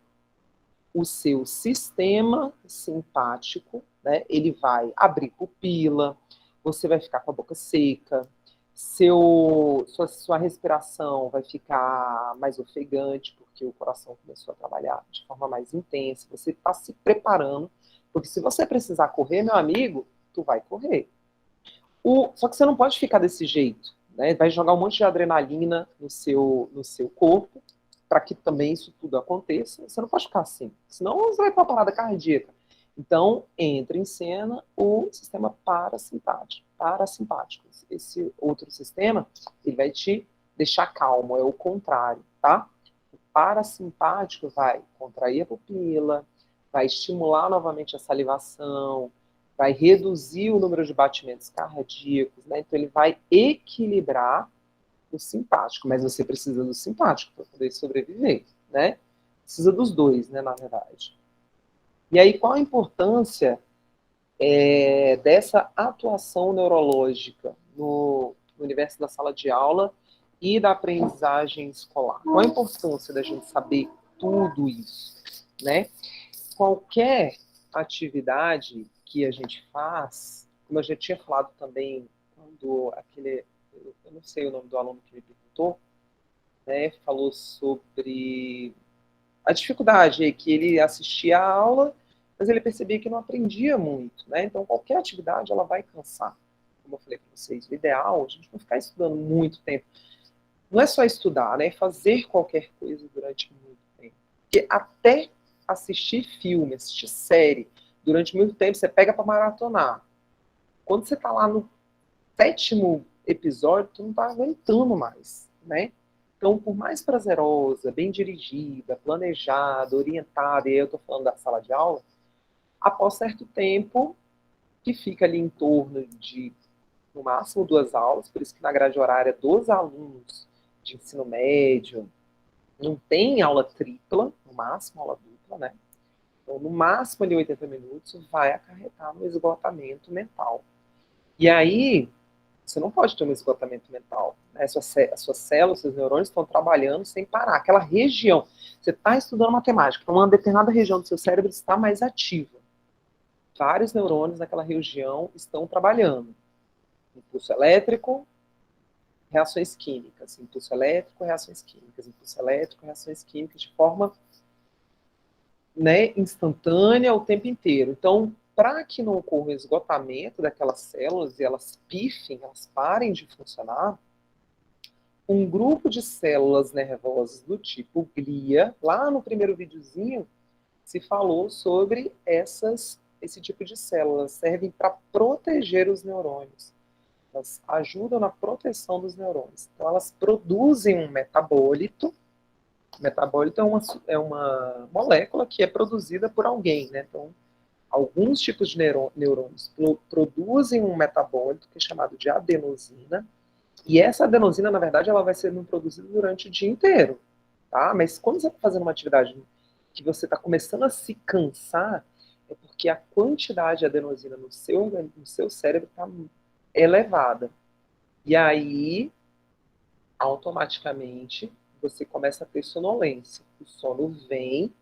S1: o seu sistema simpático, né, ele vai abrir pupila, você vai ficar com a boca seca, sua respiração vai ficar mais ofegante, porque o coração começou a trabalhar de forma mais intensa, você está se preparando, porque se você precisar correr, meu amigo, tu vai correr. Só que você não pode ficar desse jeito, né? Vai jogar um monte de adrenalina no seu corpo, para que também isso tudo aconteça, você não pode ficar assim, senão você vai para uma parada cardíaca. Então, entra em cena o sistema parasimpático. Esse outro sistema, ele vai te deixar calmo, é o contrário, tá? O parasimpático vai contrair a pupila, vai estimular novamente a salivação, vai reduzir o número de batimentos cardíacos, né? Então, ele vai equilibrar o simpático, mas você precisa do simpático para poder sobreviver, né? Precisa dos dois, né, na verdade. E aí, qual a importância dessa atuação neurológica no universo da sala de aula e da aprendizagem escolar? Qual a importância da gente saber tudo isso, né? Qualquer atividade que a gente faz, como eu já tinha falado também, quando eu não sei o nome do aluno que me perguntou, né, falou sobre a dificuldade é que ele assistia a aula, mas ele percebia que não aprendia muito, né? Então, qualquer atividade, ela vai cansar. Como eu falei para vocês, o ideal é a gente não ficar estudando muito tempo. Não é só estudar, né? É fazer qualquer coisa durante muito tempo. Porque até assistir filme, assistir série, durante muito tempo, você pega para maratonar. Quando você está lá no 7º episódio, tu não está aguentando mais, né? Então, por mais prazerosa, bem dirigida, planejada, orientada, e aí eu estou falando da sala de aula, após certo tempo, que fica ali em torno de, no máximo, 2 aulas, por isso que na grade horária dos alunos de ensino médio não tem aula tripla, no máximo aula dupla, né? Então, no máximo ali 80 minutos, vai acarretar no esgotamento mental. E aí, você não pode ter um esgotamento mental. Né? As suas células, seus neurônios estão trabalhando sem parar. Aquela região, você está estudando matemática, então uma determinada região do seu cérebro está mais ativa. Vários neurônios naquela região estão trabalhando. Impulso elétrico, reações químicas. Impulso elétrico, reações químicas. Impulso elétrico, reações químicas, de forma, né, instantânea o tempo inteiro. Então, para que não ocorra um esgotamento daquelas células e elas pifem, elas parem de funcionar, um grupo de células nervosas do tipo glia, lá no primeiro videozinho, se falou sobre esse tipo de células, servem para proteger os neurônios. Elas ajudam na proteção dos neurônios. Então, elas produzem um metabólito. O metabólito é uma molécula que é produzida por alguém, né? Então, alguns tipos de neurônios produzem um metabólito que é chamado de adenosina, e essa adenosina, na verdade, ela vai sendo produzida durante o dia inteiro, tá? Mas quando você está fazendo uma atividade que você está começando a se cansar, é porque a quantidade de adenosina no seu cérebro está elevada. E aí, automaticamente, você começa a ter sonolência. O sono vem,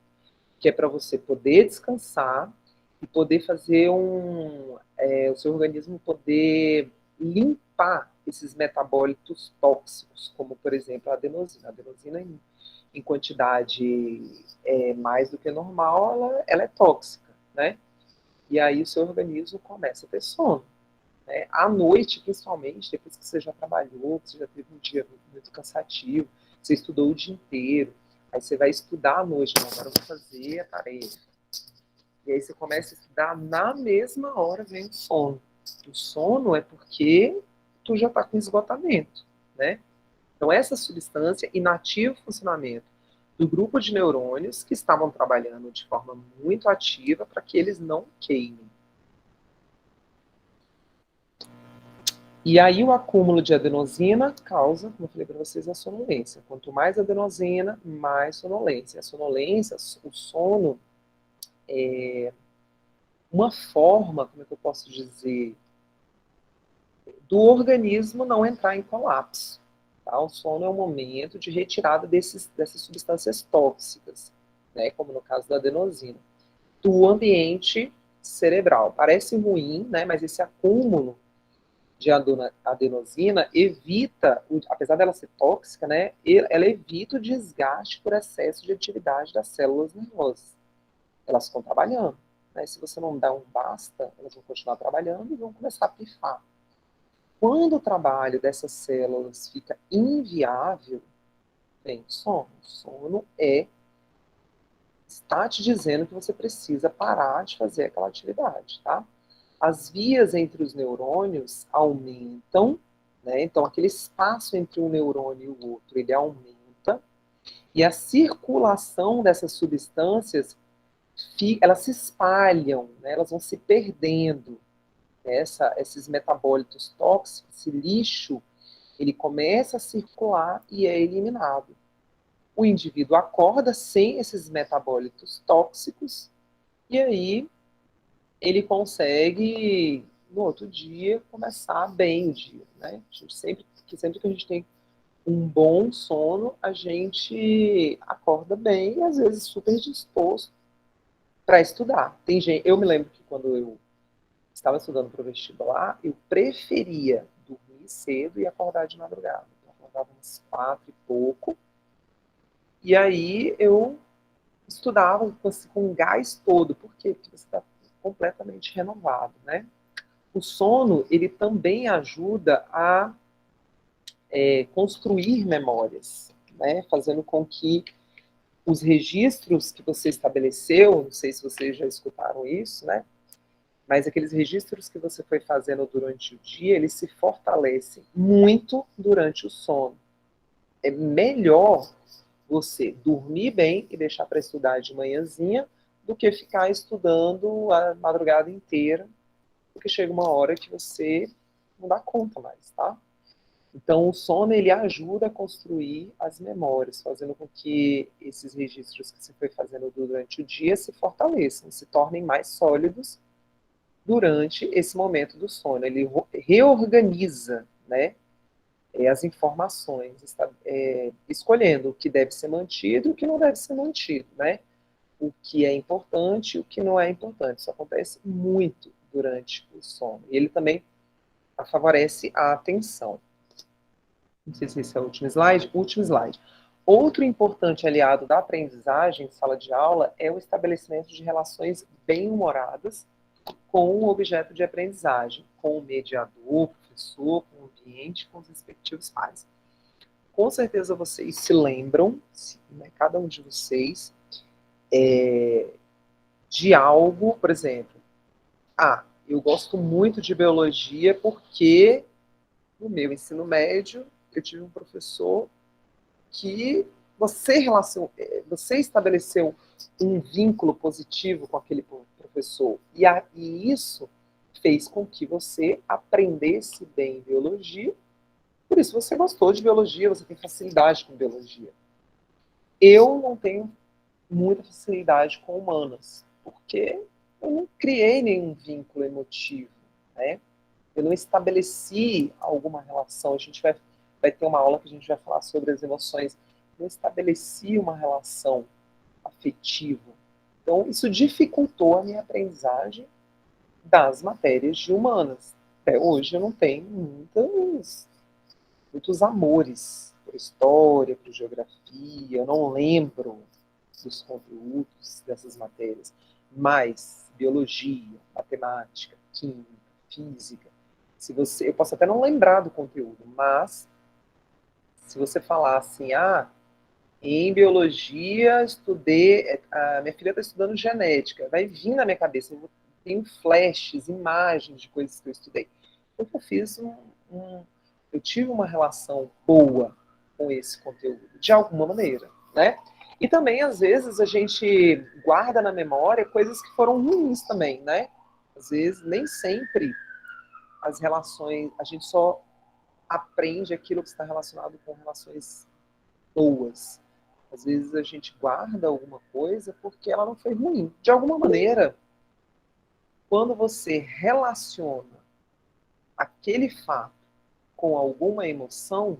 S1: que é para você poder descansar, e poder fazer o seu organismo poder limpar esses metabólitos tóxicos, como, por exemplo, a adenosina. A adenosina, em quantidade mais do que normal, ela é tóxica, né? E aí o seu organismo começa a ter sono. Né? À noite, principalmente, depois que você já trabalhou, que você já teve um dia muito cansativo, você estudou o dia inteiro, aí você vai estudar à noite, não, agora eu vou fazer a tarefa. E aí você começa a estudar, na mesma hora vem o sono. O sono é porque tu já está com esgotamento, né? Então essa substância inativa o funcionamento do grupo de neurônios que estavam trabalhando de forma muito ativa para que eles não queimem. E aí o acúmulo de adenosina causa, como eu falei para vocês, a sonolência. Quanto mais adenosina, mais sonolência. A sonolência, o sono, é uma forma, como é que eu posso dizer, do organismo não entrar em colapso. Tá? O sono é um momento de retirada dessas substâncias tóxicas, né? Como no caso da adenosina, do ambiente cerebral. Parece ruim, né? Mas esse acúmulo de adenosina evita, apesar dela ser tóxica, né? Ela evita o desgaste por excesso de atividade das células nervosas. Elas ficam trabalhando. Né? Se você não dá um basta, elas vão continuar trabalhando e vão começar a pifar. Quando o trabalho dessas células fica inviável, vem sono. O sono está te dizendo que você precisa parar de fazer aquela atividade, tá? As vias entre os neurônios aumentam, né? Então aquele espaço entre um neurônio e o outro, ele aumenta, e a circulação dessas substâncias, elas se espalham, né? Elas vão se perdendo. Esses metabólitos tóxicos, esse lixo, ele começa a circular e é eliminado. O indivíduo acorda sem esses metabólitos tóxicos e aí ele consegue, no outro dia, começar bem o dia. Né? Sempre que a gente tem um bom sono, a gente acorda bem e às vezes super disposto para estudar. Eu me lembro que quando eu estava estudando para o vestibular, eu preferia dormir cedo e acordar de madrugada. Eu acordava umas 4 e pouco, e aí eu estudava com um gás todo. Por quê? Porque você está completamente renovado, né? O sono, ele também ajuda a construir memórias, né? Fazendo com que os registros que você estabeleceu, não sei se vocês já escutaram isso, né? Mas aqueles registros que você foi fazendo durante o dia, eles se fortalecem muito durante o sono. É melhor você dormir bem e deixar para estudar de manhãzinha do que ficar estudando a madrugada inteira, porque chega uma hora que você não dá conta mais, tá? Então, o sono, ele ajuda a construir as memórias, fazendo com que esses registros que você foi fazendo durante o dia se fortaleçam, se tornem mais sólidos durante esse momento do sono. Ele reorganiza, né, as informações, escolhendo o que deve ser mantido e o que não deve ser mantido, né? O que é importante e o que não é importante. Isso acontece muito durante o sono. E ele também favorece a atenção. Não sei se esse é o último slide. Último slide. Outro importante aliado da aprendizagem em sala de aula é o estabelecimento de relações bem-humoradas com o objeto de aprendizagem, com o mediador, professor, com o ambiente, com os respectivos pais. Com certeza vocês se lembram, né, cada um de vocês, de algo, por exemplo, eu gosto muito de biologia porque no meu ensino médio eu tive um professor que você estabeleceu um vínculo positivo com aquele professor. E isso fez com que você aprendesse bem biologia. Por isso você gostou de biologia, você tem facilidade com biologia. Eu não tenho muita facilidade com humanas, porque eu não criei nenhum vínculo emotivo, né? Eu não estabeleci alguma relação. A gente vai ter uma aula que a gente vai falar sobre as emoções. Eu estabeleci uma relação afetiva. Então, isso dificultou a minha aprendizagem das matérias de humanas. Até hoje eu não tenho muitos amores por história, por geografia, eu não lembro dos conteúdos dessas matérias. Mas biologia, matemática, química, física, eu posso até não lembrar do conteúdo, mas se você falar assim, em biologia estudei, a minha filha está estudando genética, vai vir na minha cabeça, eu tenho flashes, imagens de coisas que eu estudei. Porque eu fiz eu tive uma relação boa com esse conteúdo, de alguma maneira, né? E também, às vezes, a gente guarda na memória coisas que foram ruins também, né? Às vezes, nem sempre as relações, a gente só aprende aquilo que está relacionado com relações boas. Às vezes a gente guarda alguma coisa porque ela não foi ruim. De alguma maneira, quando você relaciona aquele fato com alguma emoção,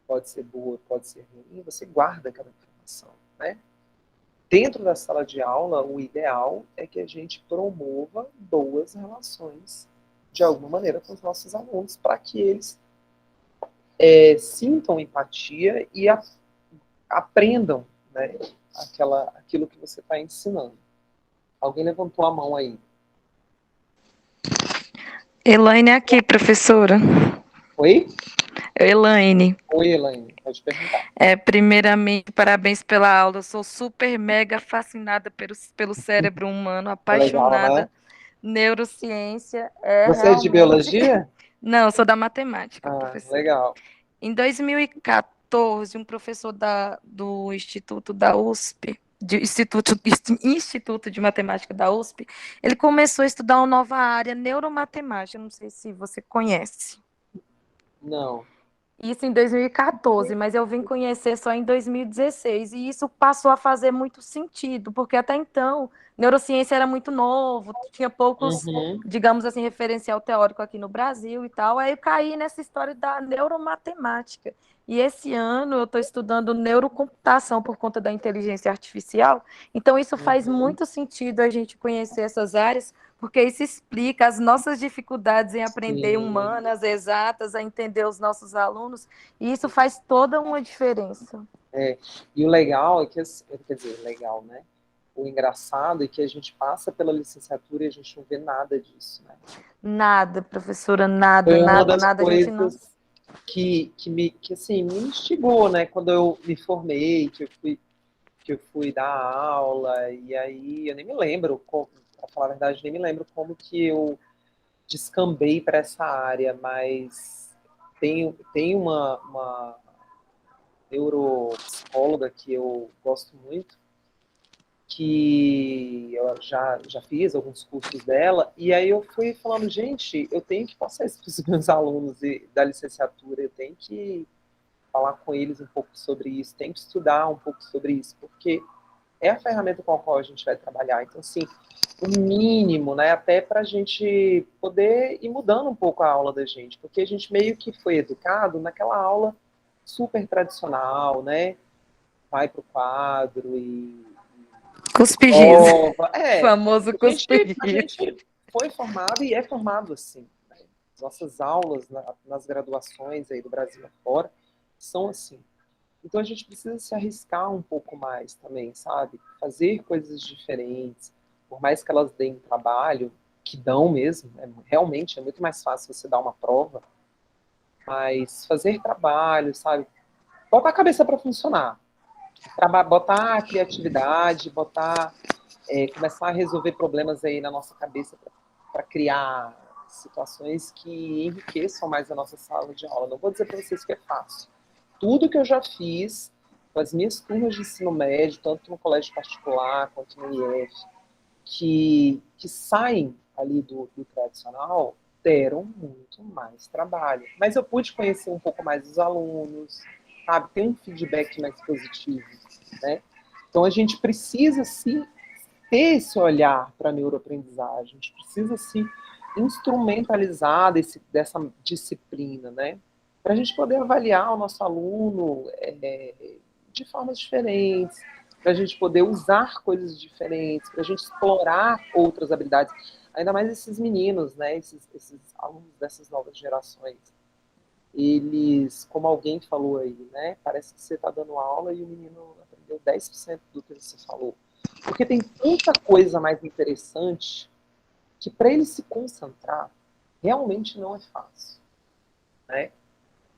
S1: pode ser boa, pode ser ruim, você guarda aquela informação, né? Dentro da sala de aula, o ideal é que a gente promova boas relações, de alguma maneira, com os nossos alunos, para que eles sintam empatia e aprendam, né, aquilo que você está ensinando. Alguém levantou a mão aí.
S11: Elaine aqui, professora.
S1: Oi?
S11: Elaine.
S1: Oi, Elaine. Pode perguntar.
S11: Primeiramente, parabéns pela aula. Eu sou super mega fascinada pelo cérebro humano, apaixonada.
S1: Legal, né?
S11: Neurociência
S1: Você é de biologia?
S11: Não, eu sou da matemática, professora.
S1: Legal.
S11: Em 2014, um professor do Instituto da USP, Instituto de Matemática da USP, ele começou a estudar uma nova área, neuromatemática. Não sei se você conhece.
S1: Não.
S11: Isso em 2014, mas eu vim conhecer só em 2016, e isso passou a fazer muito sentido, porque até então, neurociência era muito novo, tinha poucos, digamos assim, referencial teórico aqui no Brasil e tal, aí eu caí nessa história da neuromatemática, e esse ano eu estou estudando neurocomputação por conta da inteligência artificial, então isso faz muito sentido a gente conhecer essas áreas, porque isso explica as nossas dificuldades em aprender
S1: Sim.
S11: humanas, exatas, a entender os nossos alunos, e isso faz toda uma diferença.
S1: E o legal é que, quer dizer, legal, né? O engraçado é que a gente passa pela licenciatura e a gente não vê nada disso, né?
S11: Nada, professora, nada,
S1: Foi uma
S11: nada,
S1: das
S11: nada, a gente não...
S1: coisas que assim, me instigou, né? Quando eu me formei, que eu fui dar aula, e aí eu nem me lembro, para falar a verdade, nem me lembro como que eu descambei para essa área, mas tem uma neuropsicóloga que eu gosto muito, que eu já fiz alguns cursos dela, e aí eu fui falando, gente, eu tenho que passar isso para os meus alunos da licenciatura, eu tenho que falar com eles um pouco sobre isso, tenho que estudar um pouco sobre isso, porque é a ferramenta com a qual a gente vai trabalhar. Então, assim, o mínimo, né, até para a gente poder ir mudando um pouco a aula da gente, porque a gente meio que foi educado naquela aula super tradicional, né, vai para o quadro e
S11: Cuspe-giz.
S1: a
S11: Famoso cuspe-giz.
S1: gente foi formado e é formado assim. Né? Nossas aulas nas graduações aí do Brasil afora são assim. Então a gente precisa se arriscar um pouco mais também, sabe? Fazer coisas diferentes, por mais que elas deem trabalho, que dão mesmo, né? Realmente é muito mais fácil você dar uma prova, mas fazer trabalho, sabe? Botar a cabeça para funcionar, botar a criatividade, começar a resolver problemas aí na nossa cabeça para criar situações que enriqueçam mais a nossa sala de aula. Não vou dizer para vocês que é fácil. Tudo que eu já fiz com as minhas turmas de ensino médio, tanto no colégio particular quanto no IF, que saem ali do tradicional, deram muito mais trabalho. Mas eu pude conhecer um pouco mais os alunos, sabe? Ter um feedback mais positivo, né? Então a gente precisa sim ter esse olhar para a neuroaprendizagem, a gente precisa se instrumentalizar dessa disciplina, né? Para a gente poder avaliar o nosso aluno de formas diferentes, para a gente poder usar coisas diferentes, para a gente explorar outras habilidades, ainda mais esses meninos, né? Esses alunos dessas novas gerações. Eles, como alguém falou aí, né? Parece que você está dando aula e o menino aprendeu 10% do que você falou. Porque tem tanta coisa mais interessante que para ele se concentrar realmente não é fácil, né?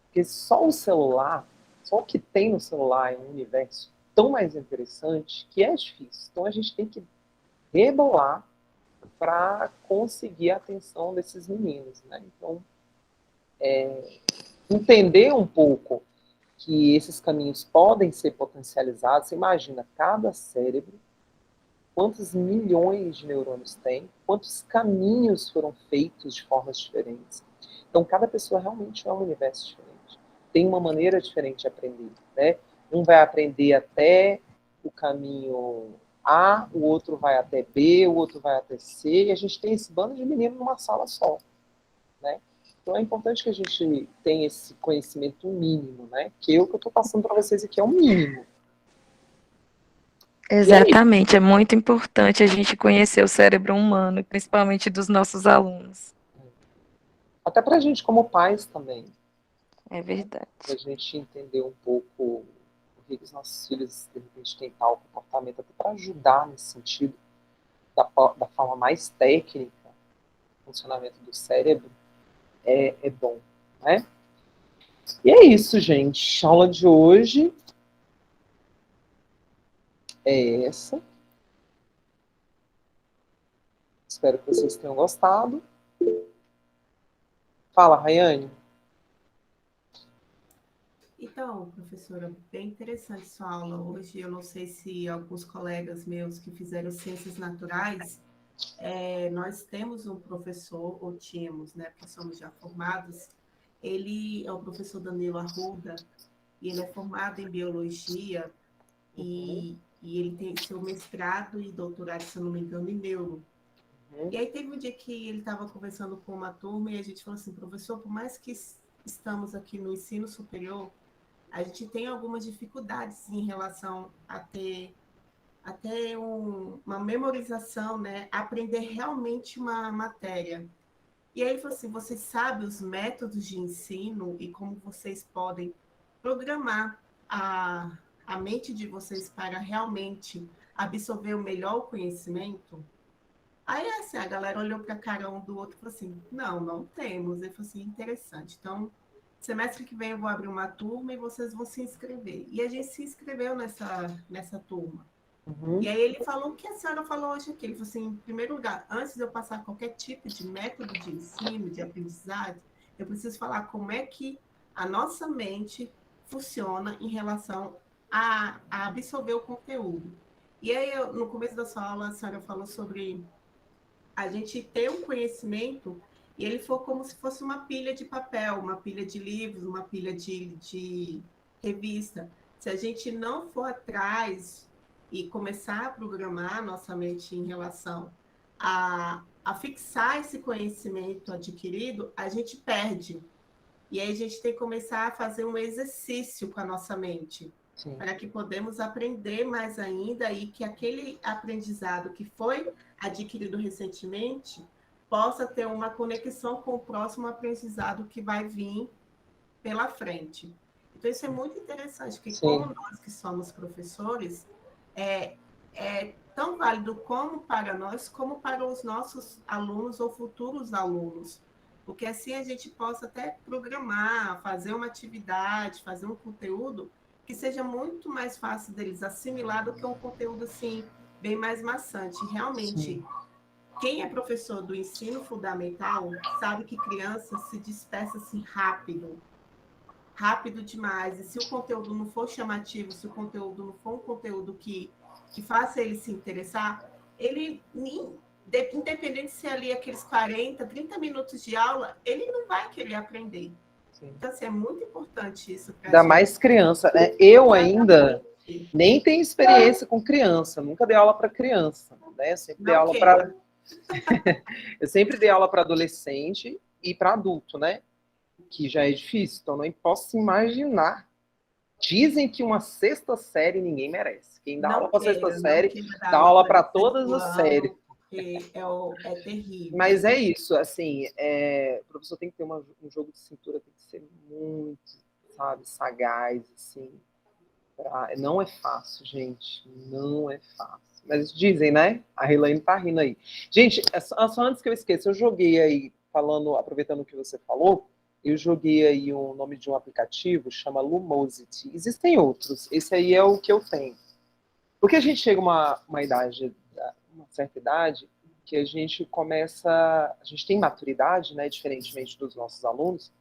S1: Porque só o celular, só o que tem no celular é um universo tão mais interessante que é difícil. Então a gente tem que rebolar para conseguir a atenção desses meninos, né? Então, entender um pouco que esses caminhos podem ser potencializados. Você imagina, cada cérebro, quantos milhões de neurônios tem, quantos caminhos foram feitos de formas diferentes. Então, cada pessoa realmente é um universo diferente. Tem uma maneira diferente de aprender, né? Um vai aprender até o caminho A, o outro vai até B, o outro vai até C, e a gente tem esse bando de meninos numa sala só, né? Então é importante que a gente tenha esse conhecimento mínimo, né? Que eu estou passando para vocês aqui é o mínimo.
S11: Exatamente, é muito importante a gente conhecer o cérebro humano, principalmente dos nossos alunos.
S1: Até para a gente como pais também.
S11: É verdade.
S1: Para a gente entender um pouco o que os nossos filhos, de repente, têm tal comportamento, até para ajudar nesse sentido, da forma mais técnica, o funcionamento do cérebro, é bom, né? E é isso, gente. A aula de hoje é essa. Espero que vocês tenham gostado. Fala, Rayane.
S7: Então, professora, bem interessante sua aula hoje. Eu não sei se alguns colegas meus que fizeram ciências naturais, nós temos um professor, ou tínhamos, né, porque somos já formados, ele é o professor Danilo Arruda, e ele é formado em biologia, e ele tem seu mestrado e doutorado, se eu não me engano, em neuro. E aí teve um dia que ele estava conversando com uma turma e a gente falou assim, professor, por mais que estamos aqui no ensino superior, a gente tem algumas dificuldades em relação a a ter uma memorização, né? Aprender realmente uma matéria. E aí ele falou assim, vocês sabem os métodos de ensino e como vocês podem programar a mente de vocês para realmente absorver o melhor conhecimento? Aí, assim, a galera olhou para a cara um do outro e falou assim, não temos. Ele falou assim, interessante. Então, semestre que vem eu vou abrir uma turma e vocês vão se inscrever. E a gente se inscreveu nessa turma. E aí ele falou o que a senhora falou hoje aqui. Ele falou assim, em primeiro lugar, antes de eu passar qualquer tipo de método de ensino, de aprendizagem, eu preciso falar como é que a nossa mente funciona em relação a absorver o conteúdo. E aí, no começo da sua aula, a senhora falou sobre a gente ter um conhecimento, e ele foi como se fosse uma pilha de papel, uma pilha de livros, uma pilha de revista. Se a gente não for atrás e começar a programar nossa mente em relação a fixar esse conhecimento adquirido, a gente perde. E aí a gente tem que começar a fazer um exercício com a nossa mente, para que podemos aprender mais ainda e que aquele aprendizado que foi adquirido recentemente possa ter uma conexão com o próximo aprendizado que vai vir pela frente. Então, isso é muito interessante, que como nós que somos professores, é tão válido como para nós, como para os nossos alunos ou futuros alunos. Porque assim a gente possa até programar, fazer uma atividade, fazer um conteúdo que seja muito mais fácil deles assimilar do que um conteúdo assim, bem mais maçante. Realmente, quem é professor do ensino fundamental sabe que criança se dispersa assim rápido demais. E se o conteúdo não for chamativo, se o conteúdo não for um conteúdo que faça ele se interessar, ele, independente se ali aqueles 40, 30 minutos de aula, ele não vai querer aprender. Então, assim, é muito importante isso.
S1: Ainda mais criança, né? Eu ainda nem tenho experiência com criança, nunca dei aula para criança, né? Eu sempre dei aula para eu sempre dei aula para adolescente e para adulto, né? Que já é difícil, então não posso imaginar. Dizem que uma sexta série ninguém merece. Quem dá aula para sexta série dá aula para todas as séries.
S7: É terrível.
S1: Mas é isso, assim, o professor tem que ter um jogo de cintura, tem que ser muito, sabe, sagaz, assim. Não é fácil, gente, não é fácil. Mas dizem, né? A Elaine tá rindo aí. Gente, só antes que eu esqueça, eu joguei aí, aproveitando o que você falou, eu joguei aí o nome de um aplicativo, chama Lumosity. Existem outros, esse aí é o que eu tenho. Porque a gente chega a uma certa idade, que a gente tem maturidade, né, diferentemente dos nossos alunos,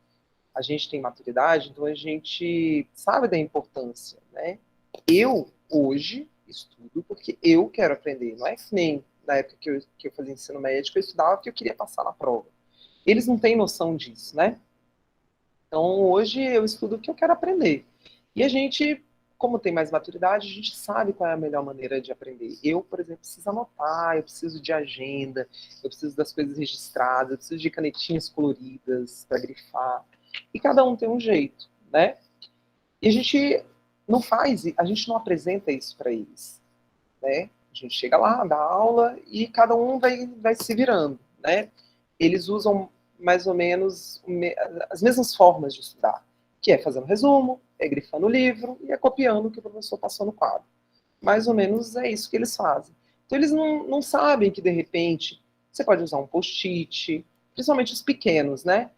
S1: a gente tem maturidade, então a gente sabe da importância, né? Eu, hoje, estudo porque eu quero aprender, não é que nem na época que eu fazia ensino médio, eu estudava porque eu queria passar na prova. Eles não têm noção disso, né? Então, hoje, eu estudo porque eu quero aprender. E a gente, como tem mais maturidade, a gente sabe qual é a melhor maneira de aprender. Eu, por exemplo, preciso anotar, eu preciso de agenda, eu preciso das coisas registradas, eu preciso de canetinhas coloridas para grifar. E cada um tem um jeito, né? E a gente não apresenta isso para eles, né? A gente chega lá, dá aula e cada um vai se virando, né? Eles usam mais ou menos as mesmas formas de estudar, que é fazendo resumo, é grifando o livro e é copiando o que o professor passou no quadro. Mais ou menos é isso que eles fazem. Então eles não sabem que, de repente, você pode usar um post-it, principalmente os pequenos, né?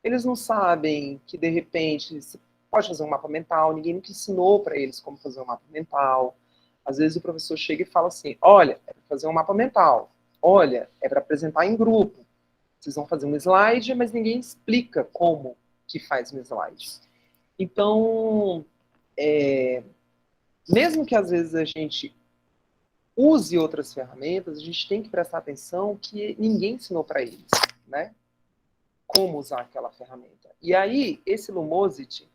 S1: Eles não sabem que, de repente, você pode fazer um mapa mental, ninguém nunca ensinou para eles como fazer um mapa mental. Às vezes o professor chega e fala assim, olha, é para fazer um mapa mental, olha, é para apresentar em grupo. Vocês vão fazer um slide, mas ninguém explica como que faz um slide. Então, mesmo que às vezes a gente use outras ferramentas, a gente tem que prestar atenção que ninguém ensinou para eles, né? Como usar aquela ferramenta. E aí, esse Lumosity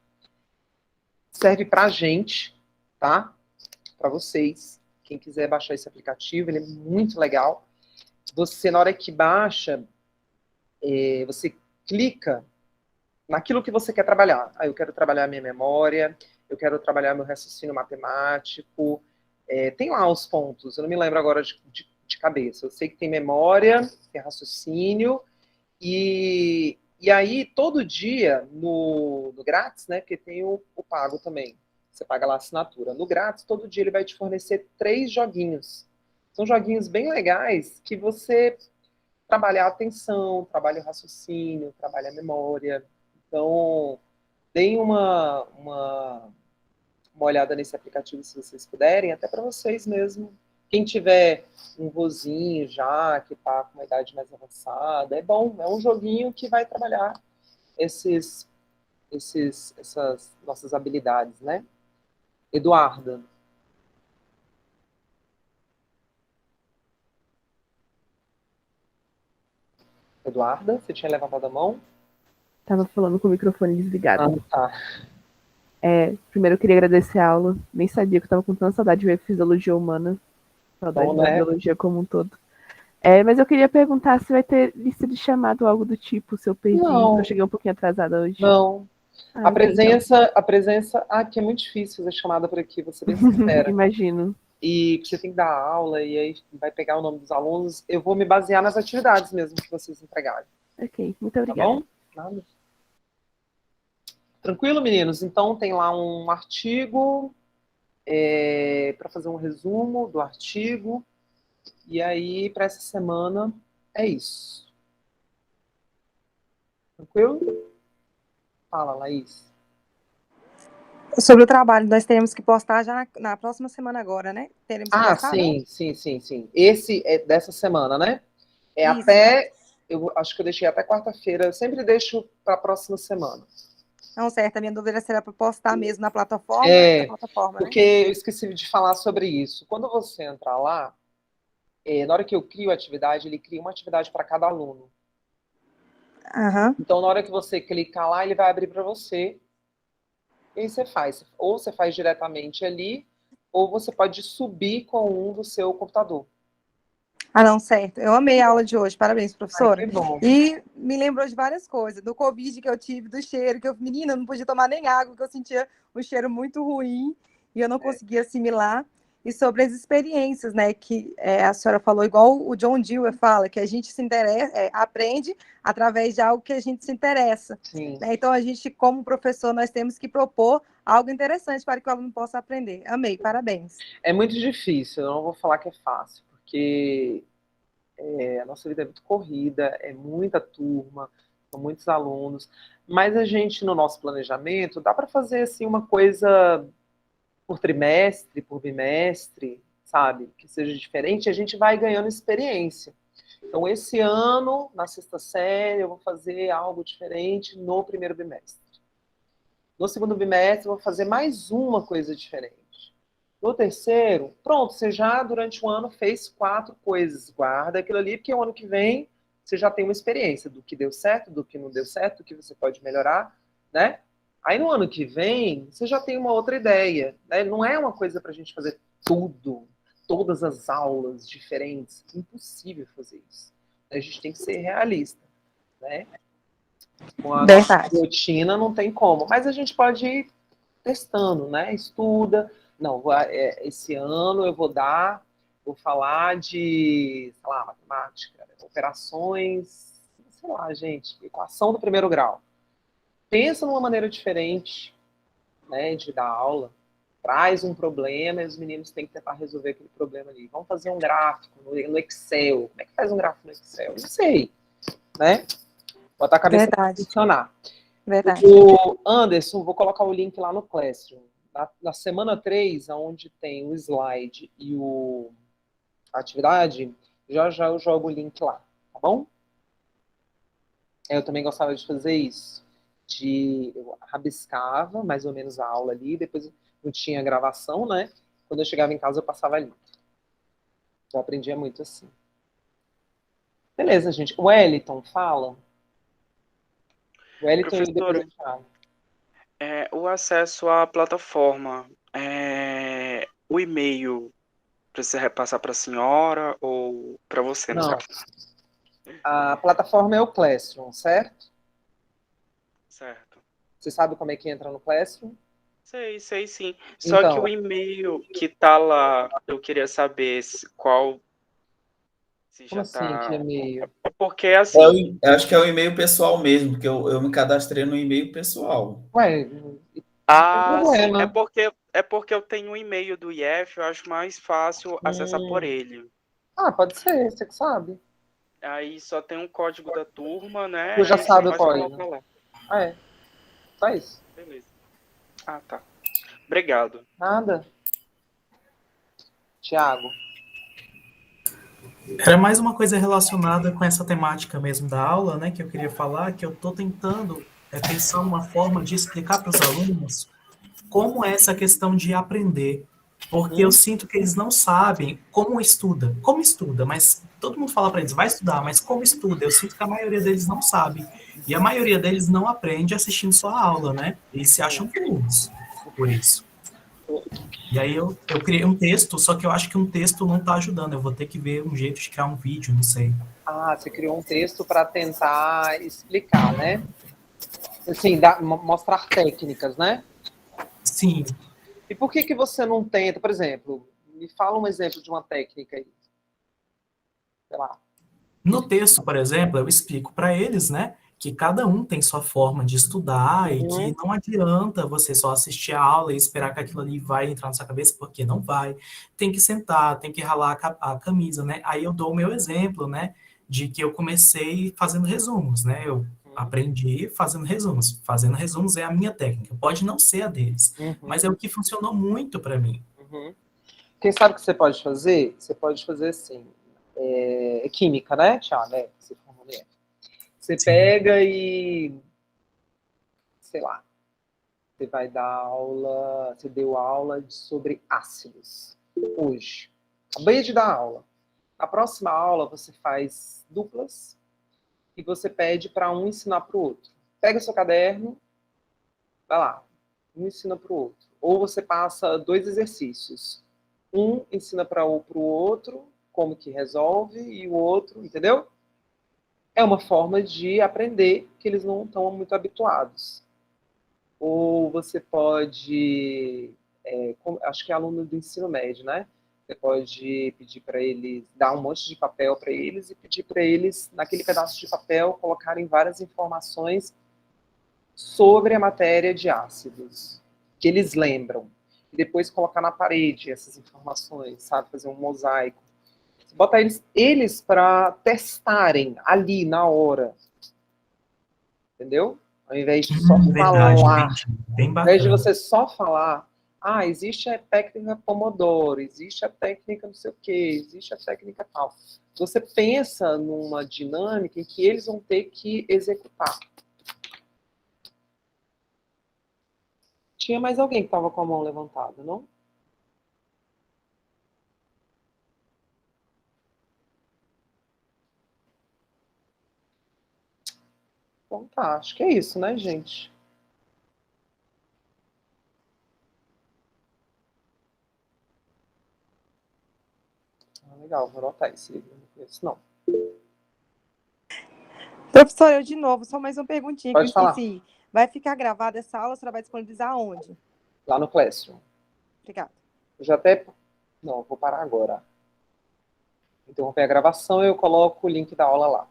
S1: serve para a gente, tá? Para vocês. Quem quiser baixar esse aplicativo, ele é muito legal. Você, na hora que baixa, você clica naquilo que você quer trabalhar. Eu quero trabalhar minha memória, eu quero trabalhar meu raciocínio matemático, Tem lá os pontos, eu não me lembro agora de cabeça. Eu sei que tem memória, tem raciocínio, e aí todo dia no grátis, né, porque tem o pago também, você paga lá a assinatura. No grátis, todo dia ele vai te fornecer 3 joguinhos. São joguinhos bem legais que você trabalha a atenção, trabalha o raciocínio, trabalha a memória. Então, deem uma olhada nesse aplicativo se vocês puderem, até para vocês mesmo. Quem tiver um vozinho já, que está com uma idade mais avançada, é bom, é um joguinho que vai trabalhar essas nossas habilidades, né? Eduarda. Eduarda, você tinha levantado a mão?
S12: Tava falando com o microfone desligado.
S1: Ah, tá.
S12: Primeiro eu queria agradecer a aula. Nem sabia que eu tava com tanta saudade de ver fisiologia humana. Saudade da biologia como um todo. Mas eu queria perguntar se vai ter lista de chamado ou algo do tipo, se eu perdi.
S1: Não.
S12: Eu cheguei um pouquinho atrasada hoje.
S1: Não. A
S12: então.
S1: presença, que é muito difícil fazer chamada por aqui, você bem sincera.
S12: Imagino.
S1: E você tem que dar aula, e aí vai pegar o nome dos alunos. Eu vou me basear nas atividades mesmo que vocês entregarem.
S12: Ok, muito obrigada.
S1: Tá bom? Nada. Tranquilo, meninos? Então tem lá um artigo para fazer um resumo do artigo. E aí, para essa semana, é isso. Tranquilo? Fala, Laís.
S23: Sobre o trabalho, nós teremos que postar já na próxima semana agora, né? Teremos que postar,
S1: sim. Esse é dessa semana, né?
S23: Isso.
S1: Até, eu acho que eu deixei até quarta-feira, eu sempre deixo para a próxima semana.
S23: Não, certo, a minha dúvida será para postar mesmo na plataforma.
S1: Porque eu esqueci de falar sobre isso. Quando você entrar lá, na hora que eu crio a atividade, ele cria uma atividade para cada aluno.
S23: Uhum.
S1: Então, na hora que você clicar lá, ele vai abrir para você. E aí você faz. Ou você faz diretamente ali, ou você pode subir com um do seu computador.
S23: Não, certo. Eu amei a aula de hoje. Parabéns, professora.
S1: Que bom.
S23: E me lembrou de várias coisas. Do Covid que eu tive, do cheiro, menina, eu não podia tomar nem água, porque eu sentia um cheiro muito ruim e eu não conseguia assimilar. E sobre as experiências, né, que a senhora falou, igual o John Dewey fala, que a gente se interessa, aprende através de algo que a gente se interessa.
S1: Sim.
S23: Né? Então, a gente, como professor, nós temos que propor algo interessante para que o aluno possa aprender. Amei, parabéns.
S1: É muito difícil, eu não vou falar que é fácil, porque a nossa vida é muito corrida, é muita turma, são muitos alunos, mas a gente, no nosso planejamento, dá para fazer assim, uma coisa por trimestre, por bimestre, sabe? Que seja diferente, a gente vai ganhando experiência. Então, esse ano, na 6ª série, eu vou fazer algo diferente no primeiro bimestre. No segundo bimestre, eu vou fazer mais uma coisa diferente. No terceiro, pronto, você já, durante o ano, fez 4 coisas. Guarda aquilo ali, porque o ano que vem, você já tem uma experiência do que deu certo, do que não deu certo, do que você pode melhorar, né? Aí no ano que vem, você já tem uma outra ideia, né? Não é uma coisa para a gente fazer tudo, todas as aulas diferentes. É impossível fazer isso. A gente tem que ser realista, né? Com a nossa rotina não tem como. Mas a gente pode ir testando, né? Estuda. Não, esse ano eu vou falar de, sei lá, matemática, operações, sei lá, gente, equação do primeiro grau. Pensa numa maneira diferente, né, de dar aula. Traz um problema e os meninos têm que tentar resolver aquele problema ali. Vamos fazer um gráfico no Excel. Como é que faz um gráfico no Excel? Não sei, né? Botar a cabeça para funcionar.
S23: Verdade.
S1: O Anderson, vou colocar o link lá no Classroom. Na semana 3, onde tem o slide e a atividade, já eu jogo o link lá, tá bom? Eu também gostava de fazer isso. Eu rabiscava mais ou menos a aula ali, depois não tinha gravação, né? Quando eu chegava em casa, eu passava ali. Eu aprendia muito assim. Beleza, gente. O Wellington, fala. O Wellington e depois eu falo.
S30: O acesso à plataforma, o e-mail, precisa repassar para a senhora ou para você?
S1: Não. A plataforma é o Classroom, certo?
S30: Certo.
S1: Você sabe como é que entra no Classroom?
S30: Sei sim. Só que
S1: Então.
S30: o e-mail que tá lá, eu queria saber qual. Se
S1: Como
S30: já
S1: assim, que
S30: tá.
S1: e-mail?
S30: É porque assim.
S2: Eu acho que é o e-mail pessoal mesmo, porque eu me cadastrei no e-mail pessoal.
S1: Ué, não tem
S30: Sim.
S1: problema.
S30: É porque eu tenho um e-mail do IF, eu acho mais fácil acessar por ele.
S1: Ah, pode ser, você que sabe.
S30: Aí só tem um código da turma, né?
S1: Tu
S30: E
S1: já
S30: aí só
S1: sabe o
S30: basta
S1: código.
S30: colocar lá.
S1: Ah, é. Só isso.
S30: Beleza. Ah, tá. Obrigado.
S1: Nada. Tiago.
S10: Era mais uma coisa relacionada com essa temática mesmo da aula, né, que eu queria falar, que eu estou tentando pensar uma forma de explicar para os alunos como é essa questão de aprender, porque eu sinto que eles não sabem como estuda, mas todo mundo fala para eles, vai estudar, mas como estuda? Eu sinto que a maioria deles não sabe, e a maioria deles não aprende assistindo só a aula, né, eles se acham burros por isso. E aí eu criei um texto, só que eu acho que um texto não está ajudando. Eu vou ter que ver um jeito de criar um vídeo, não sei.
S1: Ah, você criou um texto para tentar explicar, né? Assim, mostrar técnicas, né?
S10: Sim.
S1: E por que você não tenta, por exemplo, me fala um exemplo de uma técnica aí. Sei lá.
S10: No texto, por exemplo, eu explico para eles, né, que cada um tem sua forma de estudar e que não adianta você só assistir a aula e esperar que aquilo ali vai entrar na sua cabeça, porque não vai. Tem que sentar, tem que ralar a camisa, né? Aí eu dou o meu exemplo, né, de que eu comecei fazendo resumos, né? Eu aprendi fazendo resumos. Fazendo resumos é a minha técnica. Pode não ser a deles, mas é o que funcionou muito para mim.
S1: Quem sabe o que você pode fazer? Você pode fazer assim, química, né, Thiago? Você formou em F. Você pega e, sei lá, você vai dar aula, você deu aula sobre ácidos hoje. Acabei de dar aula. A próxima aula você faz duplas e você pede para um ensinar para o outro. Pega seu caderno, vai lá, um ensina para o outro. Ou você passa 2 exercícios. Um ensina para o outro como que resolve e o outro, entendeu? É uma forma de aprender que eles não estão muito habituados. Ou você pode, acho que é aluno do ensino médio, né? Você pode pedir para eles, dar um monte de papel para eles e pedir para eles, naquele pedaço de papel, colocarem várias informações sobre a matéria de ácidos, que eles lembram. E depois colocar na parede essas informações, sabe? Fazer um mosaico. Você bota eles para testarem ali, na hora. Entendeu? Ao invés de só falar.
S10: Bem bacana.
S1: Ao invés de você só falar, existe a técnica Pomodoro, existe a técnica não sei o quê, existe a técnica tal. Você pensa numa dinâmica em que eles vão ter que executar. Tinha mais alguém que estava com a mão levantada, não? Bom, tá, acho que é isso, né, gente? Legal, vou anotar esse livro, não conheço, não.
S23: Professor, eu de novo, só mais uma perguntinha
S1: Pode
S23: que eu
S1: falar.
S23: esqueci. Vai ficar gravada essa aula, a senhora vai disponibilizar onde?
S1: Lá no Classroom.
S23: Obrigada.
S1: Eu já até... Não, vou parar agora. Interromper a gravação e eu coloco o link da aula lá.